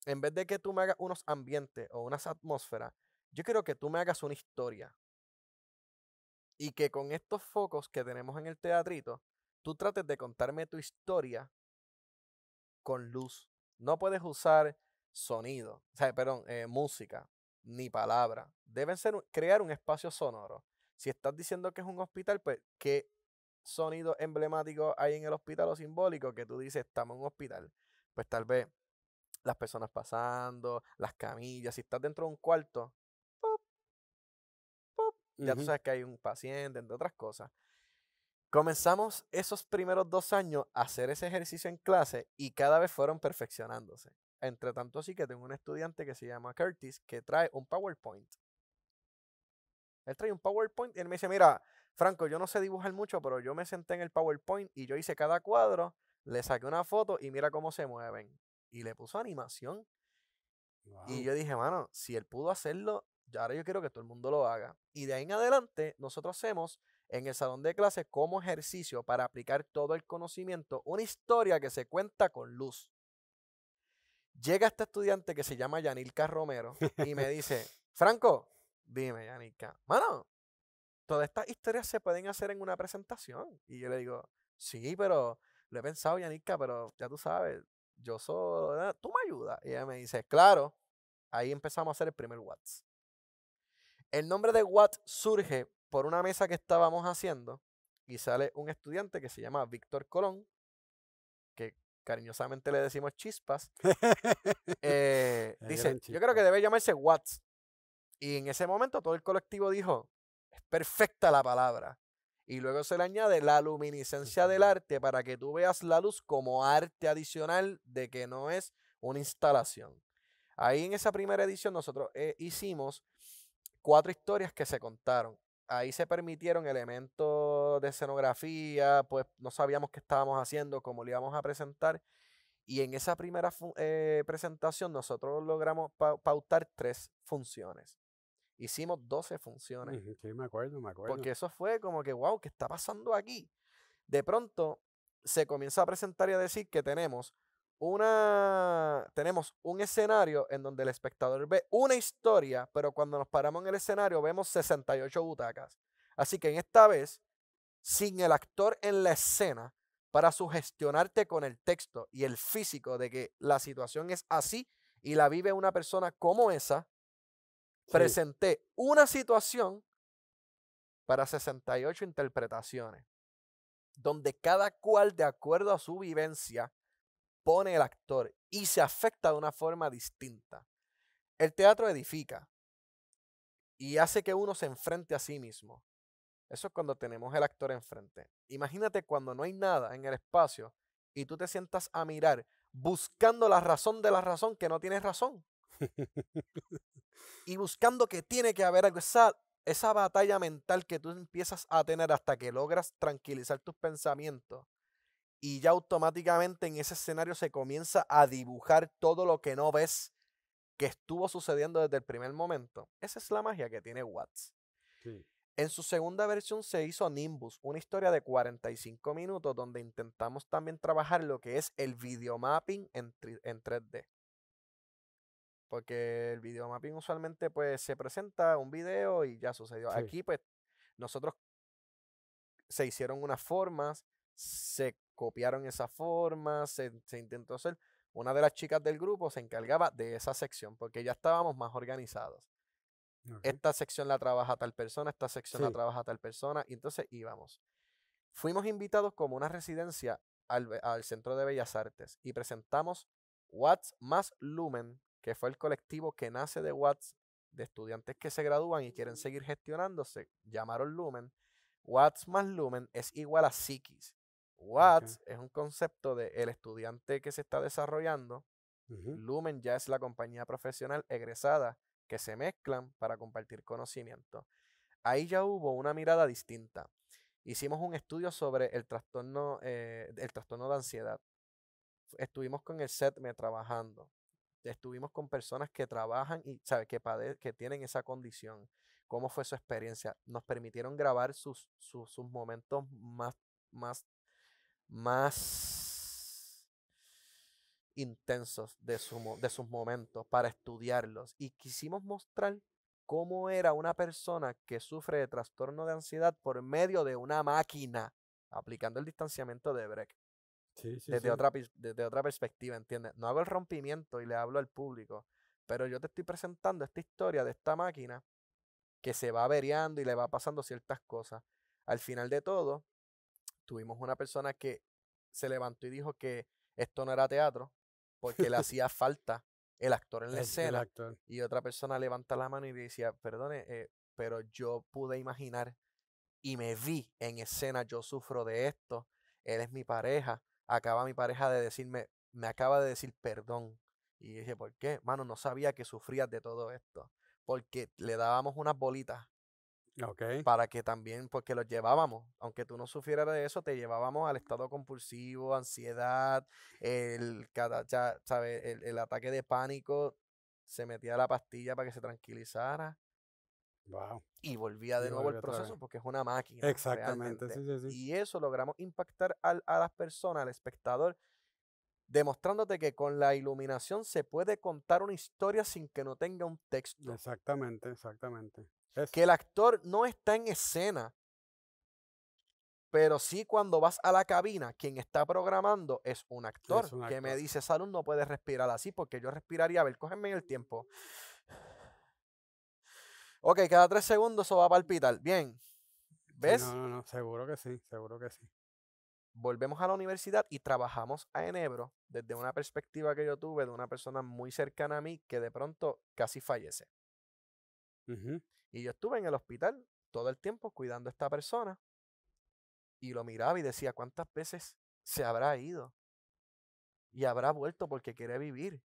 Speaker 2: en vez de que tú me hagas unos ambientes o unas atmósferas, yo quiero que tú me hagas una historia. Y que con estos focos que tenemos en el teatrito, tú trates de contarme tu historia con luz. No puedes usar sonido, o sea, perdón, música, ni palabra. Deben crear un espacio sonoro. Si estás diciendo que es un hospital, pues, ¿qué sonido emblemático hay en el hospital o simbólico que tú dices, estamos en un hospital? Pues tal vez las personas pasando, las camillas, si estás dentro de un cuarto, ¡pup! ¡Pup! Ya tú
Speaker 1: ujú.
Speaker 2: sabes que hay un paciente, entre otras cosas. Comenzamos esos primeros 2 años a hacer ese ejercicio en clase y cada vez fueron perfeccionándose. Entre tanto, sí que tengo un estudiante que se llama Curtis que trae un PowerPoint. Él trae un PowerPoint y él me dice, mira, Franco, yo no sé dibujar mucho, pero yo me senté en el PowerPoint y yo hice cada cuadro, le saqué una foto y mira cómo se mueven. Y le puso animación. Y
Speaker 1: Wow.
Speaker 2: yo dije, mano, si él pudo hacerlo, ya ahora yo quiero que todo el mundo lo haga. Y de ahí en adelante, nosotros hacemos en el salón de clases como ejercicio para aplicar todo el conocimiento, una historia que se cuenta con luz. Llega este estudiante que se llama Yanilka Romero y me dice, Franco, dime, Yanilka, mano, todas estas historias se pueden hacer en una presentación. Y yo le digo, sí, pero lo he pensado, Yanika, pero ya tú sabes, yo soy, tú me ayudas. Y ella me dice, claro, ahí empezamos a hacer el primer Watts. El nombre de Watts surge por una mesa que estábamos haciendo y sale un estudiante que se llama Víctor Colón, que cariñosamente le decimos Chispas. Dice, yo creo que debe llamarse Watts. Y en ese momento todo el colectivo dijo, es perfecta la palabra. Y luego se le añade la luminiscencia del arte para que tú veas la luz como arte adicional de que no es una instalación. Ahí en esa primera edición nosotros hicimos 4 historias que se contaron. Ahí se permitieron elementos de escenografía, pues no sabíamos qué estábamos haciendo, cómo lo íbamos a presentar. Y en esa primera presentación nosotros logramos pautar 3 funciones. Hicimos 12 funciones.
Speaker 1: Sí, me acuerdo.
Speaker 2: Porque eso fue como que, wow, ¿qué está pasando aquí? De pronto se comienza a presentar y a decir que tenemos un escenario en donde el espectador ve una historia, pero cuando nos paramos en el escenario vemos 68 butacas. Así que en esta vez, sin el actor en la escena, para sugestionarte con el texto y el físico de que la situación es así y la vive una persona como esa, presenté una situación para 68 interpretaciones, donde cada cual, de acuerdo a su vivencia, pone el actor y se afecta de una forma distinta. El teatro edifica y hace que uno se enfrente a sí mismo. Eso es cuando tenemos el actor enfrente. Imagínate cuando no hay nada en el espacio y tú te sientas a mirar buscando la razón de la razón que no tienes razón. Y buscando que tiene que haber algo, esa batalla mental que tú empiezas a tener hasta que logras tranquilizar tus pensamientos. Y ya automáticamente en ese escenario se comienza a dibujar todo lo que no ves que estuvo sucediendo desde el primer momento. Esa es la magia que tiene Watts.
Speaker 1: Sí.
Speaker 2: En su segunda versión se hizo Nimbus, una historia de 45 minutos donde intentamos también trabajar lo que es el videomapping en 3D. Porque el videomapping usualmente pues se presenta un video y ya sucedió.
Speaker 1: Sí.
Speaker 2: Aquí pues nosotros se hicieron unas formas, se copiaron esas formas, se intentó hacer. Una de las chicas del grupo se encargaba de esa sección porque ya estábamos más organizados.
Speaker 1: Okay.
Speaker 2: Esta sección la trabaja tal persona, esta sección la
Speaker 1: Sí.
Speaker 2: trabaja tal persona, y entonces íbamos. Fuimos invitados como una residencia al Centro de Bellas Artes y presentamos Watts más Lumen, que fue el colectivo que nace de Watts, de estudiantes que se gradúan y quieren seguir gestionándose, llamaron Lumen. Watts más Lumen es igual a Psiquis. Watts es un concepto del estudiante que se está desarrollando. Lumen ya es la compañía profesional egresada que se mezclan para compartir conocimiento. Ahí ya hubo una mirada distinta. Hicimos un estudio sobre el trastorno de ansiedad. Estuvimos con el SETME trabajando. Estuvimos con personas que trabajan y que tienen esa condición. ¿Cómo fue su experiencia? Nos permitieron grabar sus momentos más intensos de sus momentos para estudiarlos. Y quisimos mostrar cómo era una persona que sufre de trastorno de ansiedad por medio de una máquina, aplicando el distanciamiento de Brecht.
Speaker 1: Sí.
Speaker 2: Desde otra perspectiva, ¿entiendes? No hago el rompimiento y le hablo al público, pero yo te estoy presentando esta historia de esta máquina que se va averiando y le va pasando ciertas cosas. Al final de todo, tuvimos una persona que se levantó y dijo que esto no era teatro porque le hacía falta el actor en la
Speaker 1: El
Speaker 2: escena.
Speaker 1: actor.
Speaker 2: Y otra persona levanta la mano y decía, perdone, pero yo pude imaginar y me vi en escena, yo sufro de esto, él es mi pareja, acaba mi pareja de decirme, me acaba de decir perdón. Y dije, ¿por qué? Mano, no sabía que sufrías de todo esto, porque le dábamos unas bolitas
Speaker 1: Ok.
Speaker 2: para que también, porque los llevábamos, aunque tú no sufrieras de eso, te llevábamos al estado compulsivo, ansiedad, el ataque de pánico, se metía la pastilla para que se tranquilizara.
Speaker 1: Wow.
Speaker 2: Y volvía de
Speaker 1: Y
Speaker 2: nuevo el
Speaker 1: volvió otra vez.
Speaker 2: proceso porque es una máquina
Speaker 1: Exactamente,
Speaker 2: realmente.
Speaker 1: sí.
Speaker 2: Y eso logramos impactar a las personas, al espectador, demostrándote que con la iluminación se puede contar una historia sin que no tenga un texto.
Speaker 1: Exactamente.
Speaker 2: Que el actor no está en escena, pero sí cuando vas a la cabina, quien está programando es un actor. Que me dice, Salud, no puedes respirar así, porque yo respiraría, a ver, cógenme el tiempo. Ok, cada 3 segundos eso va a palpitar. Bien. ¿Ves?
Speaker 1: Sí, no, seguro que sí, seguro que sí.
Speaker 2: Volvemos a la universidad y trabajamos a Enebro desde una perspectiva que yo tuve de una persona muy cercana a mí que de pronto casi fallece. Y yo estuve en el hospital todo el tiempo cuidando a esta persona y lo miraba y decía, ¿cuántas veces se habrá ido? Y habrá vuelto porque quiere vivir.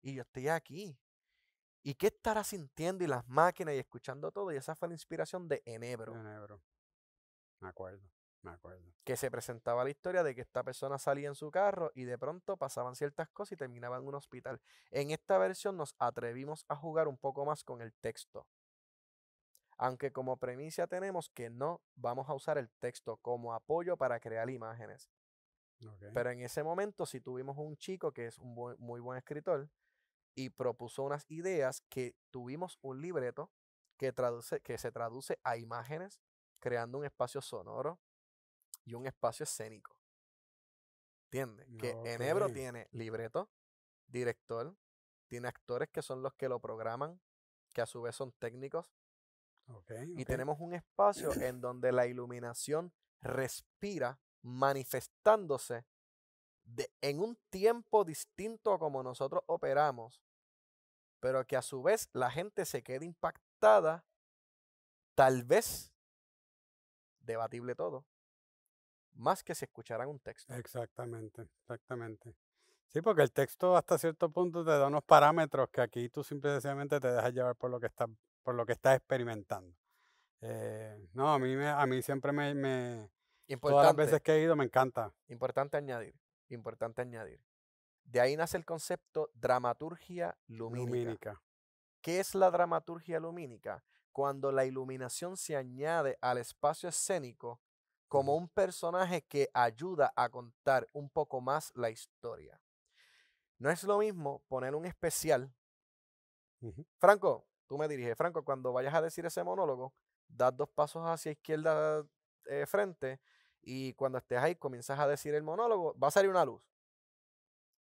Speaker 2: Y yo estoy aquí. ¿Y qué estará sintiendo? Y las máquinas y escuchando todo. Y esa fue la inspiración de Enebro.
Speaker 1: Me acuerdo.
Speaker 2: Que se presentaba la historia de que esta persona salía en su carro y de pronto pasaban ciertas cosas y terminaba en un hospital. En esta versión nos atrevimos a jugar un poco más con el texto. Aunque como premisa tenemos que no vamos a usar el texto como apoyo para crear imágenes. Pero en ese momento sí tuvimos un chico que es un muy buen escritor y propuso unas ideas que tuvimos un libreto que se traduce a imágenes, creando un espacio sonoro y un espacio escénico. ¿Entiendes? Que Enebro tiene libreto, director, tiene actores que son los que lo programan, que a su vez son técnicos. Y tenemos un espacio en donde la iluminación respira manifestándose en un tiempo distinto a como nosotros operamos, pero que a su vez la gente se quede impactada, tal vez, debatible todo, más que si escucharan un texto.
Speaker 1: Exactamente. Sí, porque el texto hasta cierto punto te da unos parámetros que aquí tú simplemente te dejas llevar por lo que estás experimentando. No, a mí siempre todas las veces que he ido me encanta.
Speaker 2: Importante añadir. De ahí nace el concepto dramaturgia lumínica. ¿Qué es la dramaturgia lumínica? Cuando la iluminación se añade al espacio escénico como un personaje que ayuda a contar un poco más la historia. No es lo mismo poner un especial. Franco, tú me diriges. Franco, cuando vayas a decir ese monólogo, das 2 pasos hacia izquierda frente y cuando estés ahí comienzas a decir el monólogo, va a salir una luz.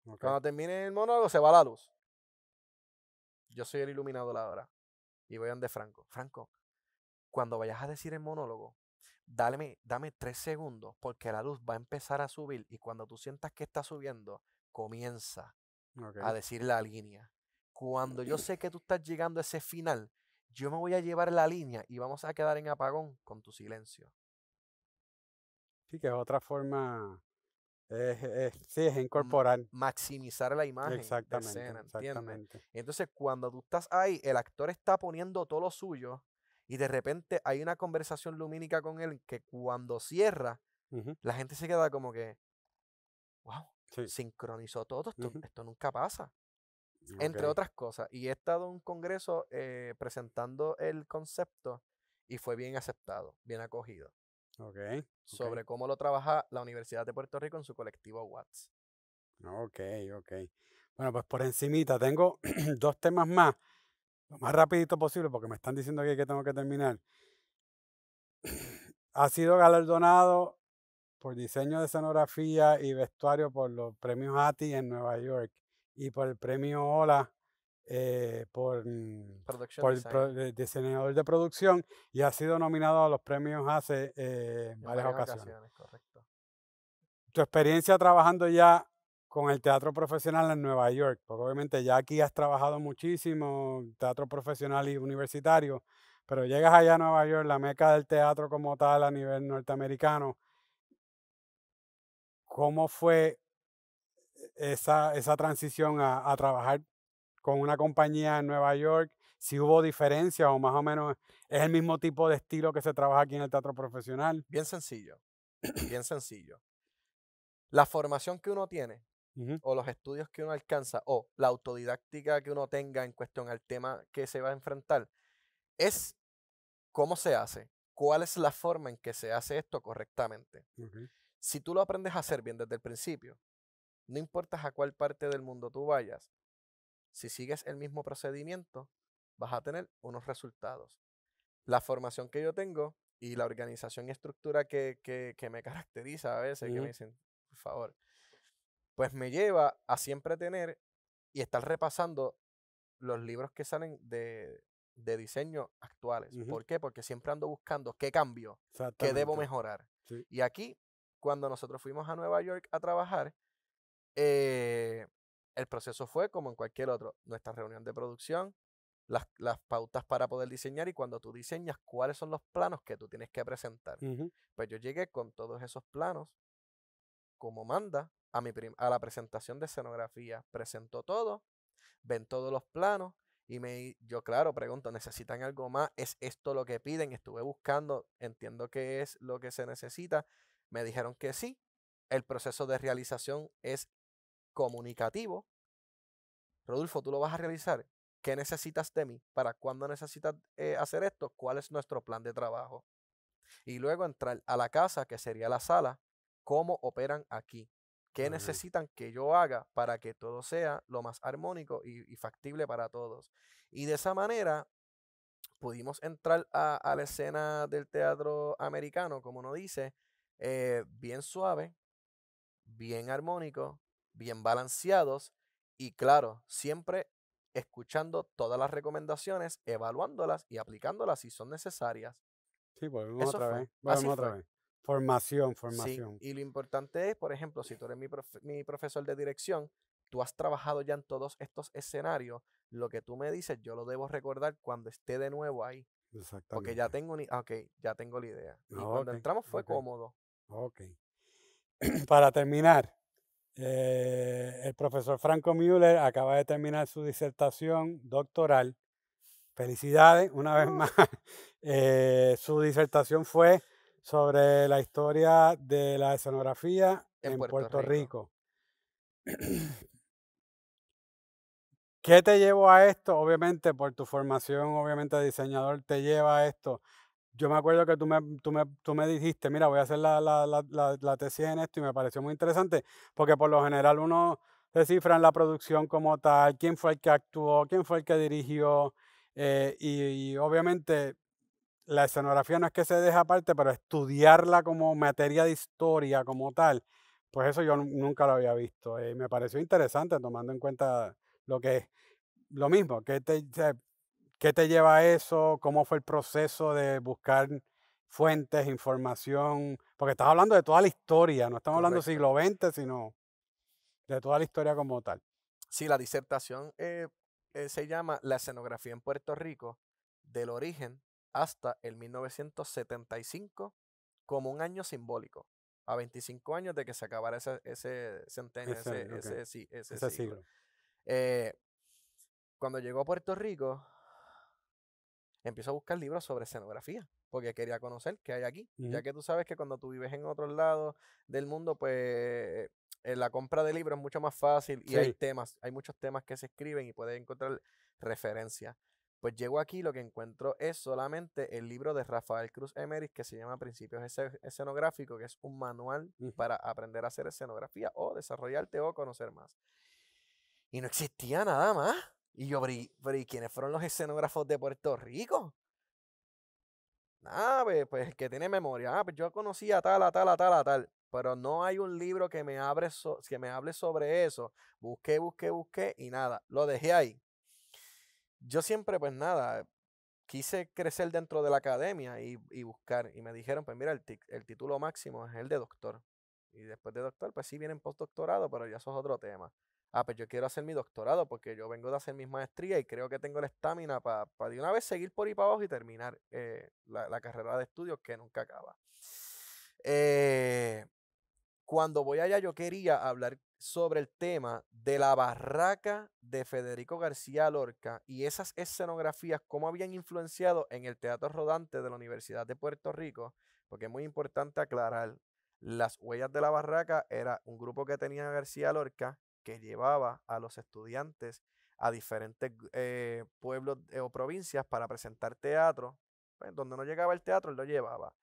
Speaker 2: Cuando termine el monólogo se va la luz. Yo soy el iluminador ahora. Y voy donde Franco. Franco, cuando vayas a decir el monólogo, dame 3 segundos porque la luz va a empezar a subir y cuando tú sientas que está subiendo, comienza a decir la línea. Cuando yo sé que tú estás llegando a ese final, yo me voy a llevar la línea y vamos a quedar en apagón con tu silencio.
Speaker 1: Sí, que es otra forma, es incorporar.
Speaker 2: Maximizar la imagen de escena, ¿entiendes? Entonces, cuando tú estás ahí, el actor está poniendo todo lo suyo y de repente hay una conversación lumínica con él que cuando cierra, la gente se queda como que, wow, sincronizó todo, esto nunca pasa. Entre otras cosas. Y he estado en un congreso presentando el concepto y fue bien aceptado, bien acogido. Sobre cómo lo trabaja la Universidad de Puerto Rico en su colectivo Watts.
Speaker 1: Bueno, pues por encimita tengo 2 temas más, lo más rapidito posible porque me están diciendo aquí que tengo que terminar. Ha sido galardonado por diseño de escenografía y vestuario por los premios ATI en Nueva York y por el premio OLA por el diseñador de producción y ha sido nominado a los premios ACE en varias ocasiones.
Speaker 2: Correcto.
Speaker 1: Tu experiencia trabajando ya con el teatro profesional en Nueva York, porque obviamente ya aquí has trabajado muchísimo, teatro profesional y universitario, pero llegas allá a Nueva York, la meca del teatro como tal a nivel norteamericano. ¿Cómo fue esa transición a trabajar con una compañía en Nueva York? Si hubo diferencias o más o menos es el mismo tipo de estilo que se trabaja aquí en el teatro profesional.
Speaker 2: Bien sencillo, bien sencillo. La formación que uno tiene o los estudios que uno alcanza o la autodidáctica que uno tenga en cuestión al tema que se va a enfrentar es cómo se hace, cuál es la forma en que se hace esto correctamente. Si tú lo aprendes a hacer bien desde el principio, no importa a cuál parte del mundo tú vayas, si sigues el mismo procedimiento, vas a tener unos resultados. la formación que yo tengo y la organización y estructura que me caracteriza a veces, que me dicen, por favor, pues me lleva a siempre tener y estar repasando los libros que salen de diseño actuales. ¿Por qué? Porque siempre ando buscando qué cambio, qué debo mejorar.
Speaker 1: Sí.
Speaker 2: Y aquí, cuando nosotros fuimos a Nueva York a trabajar, el proceso fue como en cualquier otro. Nuestra reunión de producción, las pautas para poder diseñar y cuando tú diseñas, cuáles son los planos que tú tienes que presentar. Pues yo llegué con todos esos planos, como manda, a la presentación de escenografía. Presentó todo, ven todos los planos y yo, claro, pregunto, ¿necesitan algo más? ¿Es esto lo que piden? Estuve buscando, entiendo que es lo que se necesita. Me dijeron que sí. El proceso de realización es comunicativo. Rodolfo, ¿tú lo vas a realizar? ¿Qué necesitas de mí? ¿Para cuándo necesitas hacer esto? ¿Cuál es nuestro plan de trabajo? Y luego entrar a la casa, que sería la sala, cómo operan aquí. ¿Qué necesitan que yo haga para que todo sea lo más armónico y factible para todos? Y de esa manera pudimos entrar a la escena del teatro americano, como uno dice, bien suave, bien armónico, bien balanceados y claro, siempre escuchando todas las recomendaciones, evaluándolas y aplicándolas si son necesarias.
Speaker 1: Sí, volvemos
Speaker 2: Eso
Speaker 1: otra
Speaker 2: fue,
Speaker 1: vez.
Speaker 2: así
Speaker 1: Volvemos otra
Speaker 2: fue.
Speaker 1: vez. Formación,
Speaker 2: Sí,
Speaker 1: formación.
Speaker 2: y lo importante es, por ejemplo, si tú eres mi profesor de dirección, tú has trabajado ya en todos estos escenarios, lo que tú me dices, yo lo debo recordar cuando esté de nuevo ahí, porque ya
Speaker 1: Exactamente.
Speaker 2: tengo, ya tengo la idea. Y cuando
Speaker 1: Ok,
Speaker 2: entramos fue
Speaker 1: ok,
Speaker 2: cómodo.
Speaker 1: ok. Para terminar, el profesor Franco Müller acaba de terminar su disertación doctoral. Felicidades, una vez más. Su disertación fue sobre la historia de la escenografía
Speaker 2: En
Speaker 1: en
Speaker 2: Puerto
Speaker 1: Puerto
Speaker 2: Rico.
Speaker 1: Rico. ¿Qué te llevó a esto? Obviamente, por tu formación, obviamente, de diseñador, te lleva a esto. Yo me acuerdo que tú me dijiste, mira, voy a hacer la tesis en esto y me pareció muy interesante, porque por lo general uno se cifra en la producción como tal, quién fue el que actuó, quién fue el que dirigió, y obviamente la escenografía no es que se deje aparte, pero estudiarla como materia de historia como tal, pues eso yo nunca lo había visto. Me pareció interesante tomando en cuenta lo que es lo mismo, ¿qué te lleva a eso? ¿Cómo fue el proceso de buscar fuentes, información? Porque estás hablando de toda la historia, no estamos hablando
Speaker 2: Correcto.
Speaker 1: siglo XX, sino de toda la historia como tal.
Speaker 2: Sí, la disertación se llama La escenografía en Puerto Rico, del origen hasta el 1975, como un año simbólico, a 25 años de que se acabara ese centenio,
Speaker 1: Ok,
Speaker 2: ese
Speaker 1: ese
Speaker 2: siglo.
Speaker 1: siglo.
Speaker 2: Eh, Cuando llegó a Puerto Rico, empiezo a buscar libros sobre escenografía, porque quería conocer qué hay aquí, ya
Speaker 1: Ujú.
Speaker 2: que tú sabes que cuando tú vives en otros lados del mundo, pues la compra de libros es mucho más fácil y
Speaker 1: Sí,
Speaker 2: hay muchos temas que se escriben y puedes encontrar referencias. Pues llego aquí, lo que encuentro es solamente el libro de Rafael Cruz Emery que se llama Principios Escenográficos, que es un manual
Speaker 1: ujú,
Speaker 2: para aprender a hacer escenografía o desarrollarte o conocer más. Y no existía nada más. Y yo, pero ¿y quiénes fueron los escenógrafos de Puerto Rico? Pues el que tiene memoria. Pues yo conocí a tal, a tal, a tal, a tal. Pero no hay un libro que que me hable sobre eso. Busqué y nada. Lo dejé ahí. Yo siempre, pues nada, quise crecer dentro de la academia y buscar. Y me dijeron, pues mira, el título máximo es el de doctor. Y después de doctor, pues sí vienen postdoctorado, pero ya eso es otro tema. Pues yo quiero hacer mi doctorado porque yo vengo de hacer mis maestrías y creo que tengo la estamina para de una vez seguir por ahí para abajo y terminar la carrera de estudios que nunca acaba. Eh, Cuando voy allá, yo quería hablar sobre el tema de la barraca de Federico García Lorca y esas escenografías, cómo habían influenciado en el teatro rodante de la Universidad de Puerto Rico, porque es muy importante aclarar, las huellas de la barraca era un grupo que tenía García Lorca que llevaba a los estudiantes a diferentes pueblos o provincias para presentar teatro. Pues, donde no llegaba el teatro, él lo llevaba.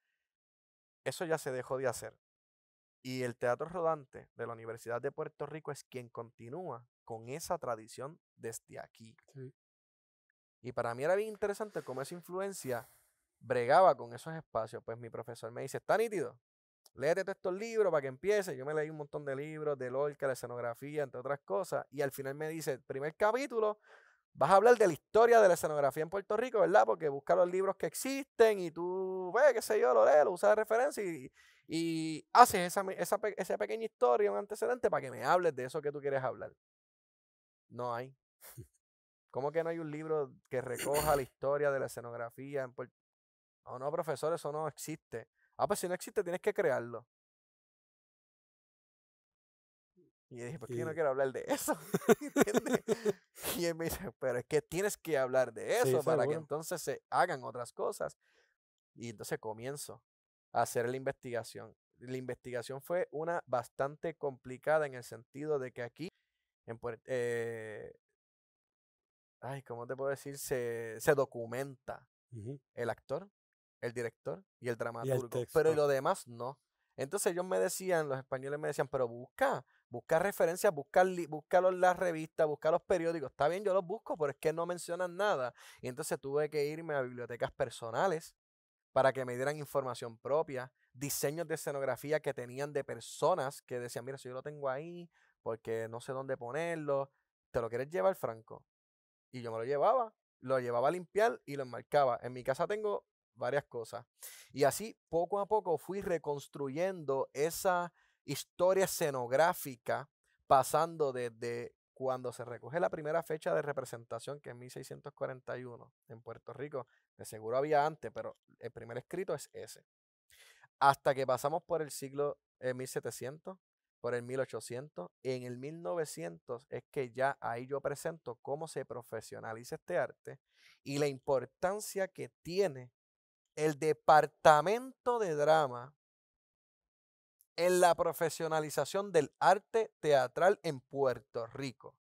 Speaker 2: Eso ya se dejó de hacer. Y el teatro rodante de la Universidad de Puerto Rico es quien continúa con esa tradición desde aquí.
Speaker 1: sí.
Speaker 2: Y para mí era bien interesante cómo esa influencia bregaba con esos espacios. Pues mi profesor me dice, está nítido, léete todos estos libros para que empiece. Yo me leí un montón de libros de Lorca, de escenografía, entre otras cosas. Y al final me dice, primer capítulo, vas a hablar de la historia de la escenografía en Puerto Rico, ¿verdad? Porque busca los libros que existen y tú, qué sé yo, lo lees, lo usas de referencia y haces esa pequeña historia, un antecedente para que me hables de eso que tú quieres hablar. No hay. ¿Cómo que no hay un libro que recoja la historia de la escenografía en Puerto Rico? No, profesor, eso no existe. Pues si no existe, tienes que crearlo. Y yo dije, ¿por qué yo no
Speaker 1: Y,
Speaker 2: quiero hablar de eso? ¿Entiendes? Y él me dice, pero es que tienes que hablar de
Speaker 1: sí,
Speaker 2: eso para que
Speaker 1: seguro.
Speaker 2: entonces se hagan otras cosas. Y entonces comienzo a hacer la investigación. La investigación fue una bastante complicada en el sentido de que aquí, en ¿cómo te puedo decir? Se documenta
Speaker 1: Ujú.
Speaker 2: el actor, el director y el
Speaker 1: Y el
Speaker 2: dramaturgo, pero
Speaker 1: texto.
Speaker 2: lo demás no. Entonces ellos me decían, los españoles me decían, pero busca referencias, busca las revistas, busca los periódicos. Está bien, yo los busco, pero es que no mencionan nada. Y entonces tuve que irme a bibliotecas personales para que me dieran información propia, diseños de escenografía que tenían de personas que decían, mira, si yo lo tengo ahí, porque no sé dónde ponerlo, ¿te lo quieres llevar, Franco? Y yo me lo llevaba a limpiar y lo enmarcaba. En mi casa tengo varias cosas. Y así, poco a poco, fui reconstruyendo esa historia escenográfica, pasando desde cuando se recoge la primera fecha de representación, que es 1641 en Puerto Rico. De seguro había antes, pero el primer escrito es ese. Hasta que pasamos por el siglo 1700, por el 1800, en el 1900 es que ya ahí yo presento cómo se profesionaliza este arte y la importancia que tiene el departamento de drama en la profesionalización del arte teatral en Puerto Rico.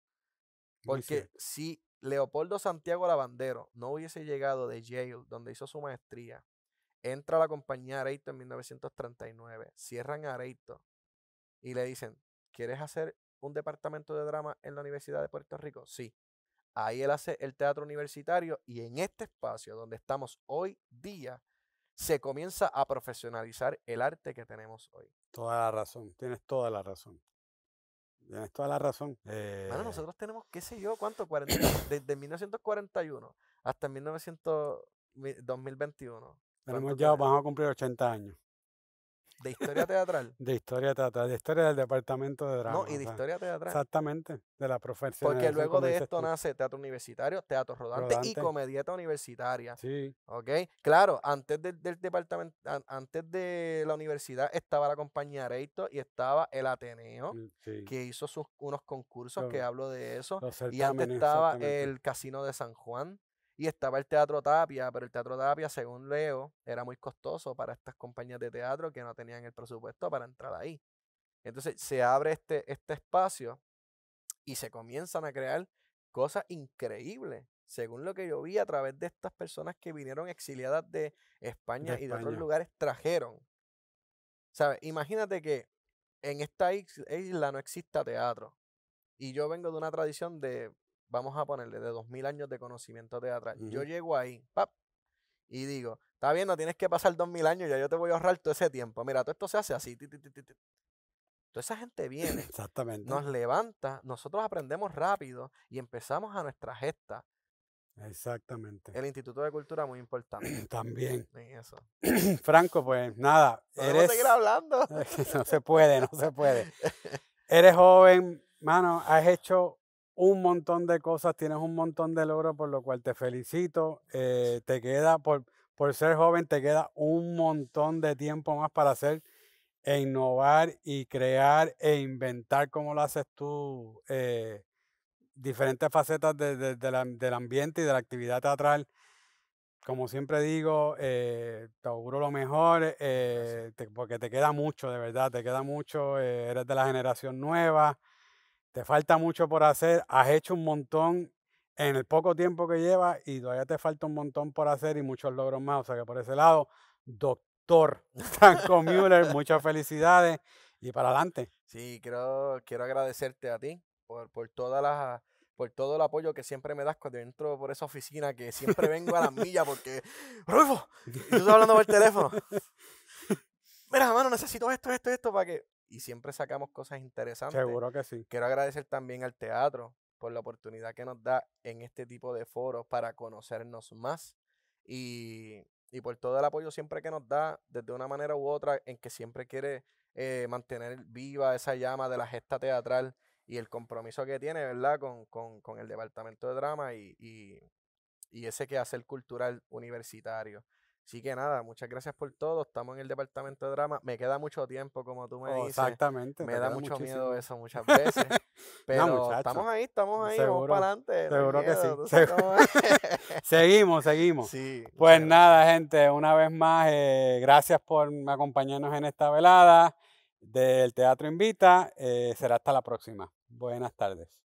Speaker 1: Muy
Speaker 2: Porque
Speaker 1: cierto.
Speaker 2: si Leopoldo Santiago Lavandero no hubiese llegado de Yale, donde hizo su maestría, entra a la compañía Areito en 1939, cierran Areito y le dicen, ¿quieres hacer un departamento de drama en la Universidad de Puerto Rico? Sí. Ahí él hace el teatro universitario y en este espacio donde estamos hoy día se comienza a profesionalizar el arte que tenemos hoy.
Speaker 1: Toda la razón. Tienes toda la razón. Tienes toda la razón.
Speaker 2: Bueno, nosotros tenemos, qué sé yo, ¿cuánto? Desde 1941 hasta 2021.
Speaker 1: Tenemos
Speaker 2: ¿Cuánto
Speaker 1: ya,
Speaker 2: tenemos?
Speaker 1: vamos a cumplir 80 años
Speaker 2: De historia teatral.
Speaker 1: de historia teatral, de historia del departamento de
Speaker 2: No,
Speaker 1: drama.
Speaker 2: y
Speaker 1: O
Speaker 2: de
Speaker 1: sea,
Speaker 2: historia teatral.
Speaker 1: exactamente, de la
Speaker 2: Porque
Speaker 1: profesionalización,
Speaker 2: luego
Speaker 1: como
Speaker 2: de
Speaker 1: dices
Speaker 2: esto
Speaker 1: tú.
Speaker 2: nace teatro universitario, teatro rodante y
Speaker 1: Rodante,
Speaker 2: comedieta universitaria.
Speaker 1: sí,
Speaker 2: ¿Ok? Claro, antes del departamento, antes de la universidad estaba la compañía Areito y estaba el Ateneo,
Speaker 1: sí.
Speaker 2: que hizo unos concursos, que
Speaker 1: Los,
Speaker 2: hablo de eso.
Speaker 1: los
Speaker 2: Y antes
Speaker 1: certámenes,
Speaker 2: estaba
Speaker 1: exactamente.
Speaker 2: el Casino de San Juan y estaba el Teatro Tapia, pero el Teatro Tapia, según leo, era muy costoso para estas compañías de teatro que no tenían el presupuesto para entrar ahí. Entonces se abre este espacio y se comienzan a crear cosas increíbles, según lo que yo vi a través de estas personas que vinieron exiliadas de
Speaker 1: De
Speaker 2: España y de otros
Speaker 1: España.
Speaker 2: lugares, trajeron. ¿Sabes? Imagínate que en esta isla no exista teatro. Y yo vengo de una tradición de, vamos a ponerle, de 2000 años de conocimiento teatral. Yo
Speaker 1: Ujú.
Speaker 2: llego ahí, ¡pap! Y digo, está bien, no tienes que pasar 2000 años, ya yo te voy a ahorrar todo ese tiempo. Mira, todo esto se hace así. Toda esa gente viene,
Speaker 1: Exactamente,
Speaker 2: nos levanta, nosotros aprendemos rápido y empezamos a nuestra gesta.
Speaker 1: exactamente.
Speaker 2: El Instituto de Cultura muy importante
Speaker 1: También.
Speaker 2: en eso.
Speaker 1: Franco, pues nada,
Speaker 2: Podemos seguir
Speaker 1: eres,
Speaker 2: hablando.
Speaker 1: no se puede, no se puede. Eres joven, mano, has hecho un montón de cosas, tienes un montón de logros, por lo cual te felicito. Te queda, por ser joven, te queda un montón de tiempo más para hacer e innovar y crear e inventar como lo haces tú, diferentes facetas del ambiente y de la actividad teatral. Como siempre digo, te auguro lo mejor,
Speaker 2: Gracias.
Speaker 1: porque te queda mucho, de verdad, te queda mucho, eres de la generación nueva, te falta mucho por hacer, has hecho un montón en el poco tiempo que llevas y todavía te falta un montón por hacer y muchos logros más, o sea que por ese lado, doctor Franco Müller, muchas felicidades y para adelante.
Speaker 2: Sí, quiero agradecerte a ti por todas por todo el apoyo que siempre me das cuando entro por esa oficina, que siempre vengo a las millas porque, Rodolfo, y tú estás hablando por el teléfono. Mira, mano, necesito esto, para que... Y siempre sacamos cosas interesantes.
Speaker 1: Seguro que sí.
Speaker 2: Quiero agradecer también al teatro por la oportunidad que nos da en este tipo de foros para conocernos más y por todo el apoyo siempre que nos da, desde una manera u otra, en que siempre quiere mantener viva esa llama de la gesta teatral y el compromiso que tiene, ¿verdad? Con el departamento de drama y ese quehacer cultural universitario. Así que nada, muchas gracias por todo. Estamos en el departamento de drama. Me queda mucho tiempo, como tú me
Speaker 1: Oh,
Speaker 2: dices.
Speaker 1: exactamente.
Speaker 2: Me
Speaker 1: te
Speaker 2: da
Speaker 1: queda
Speaker 2: mucho
Speaker 1: muchísimo.
Speaker 2: miedo eso muchas veces.
Speaker 1: No,
Speaker 2: Pero
Speaker 1: muchacho.
Speaker 2: estamos ahí, vamos
Speaker 1: Seguro,
Speaker 2: para adelante. No hay
Speaker 1: seguro que sí.
Speaker 2: miedo, tú sabes cómo es.
Speaker 1: Seguimos.
Speaker 2: Sí,
Speaker 1: Pues
Speaker 2: muchas
Speaker 1: nada,
Speaker 2: gracias.
Speaker 1: gente, una vez más, gracias por acompañarnos en esta velada del Teatro Invita. Será hasta la próxima. Buenas tardes.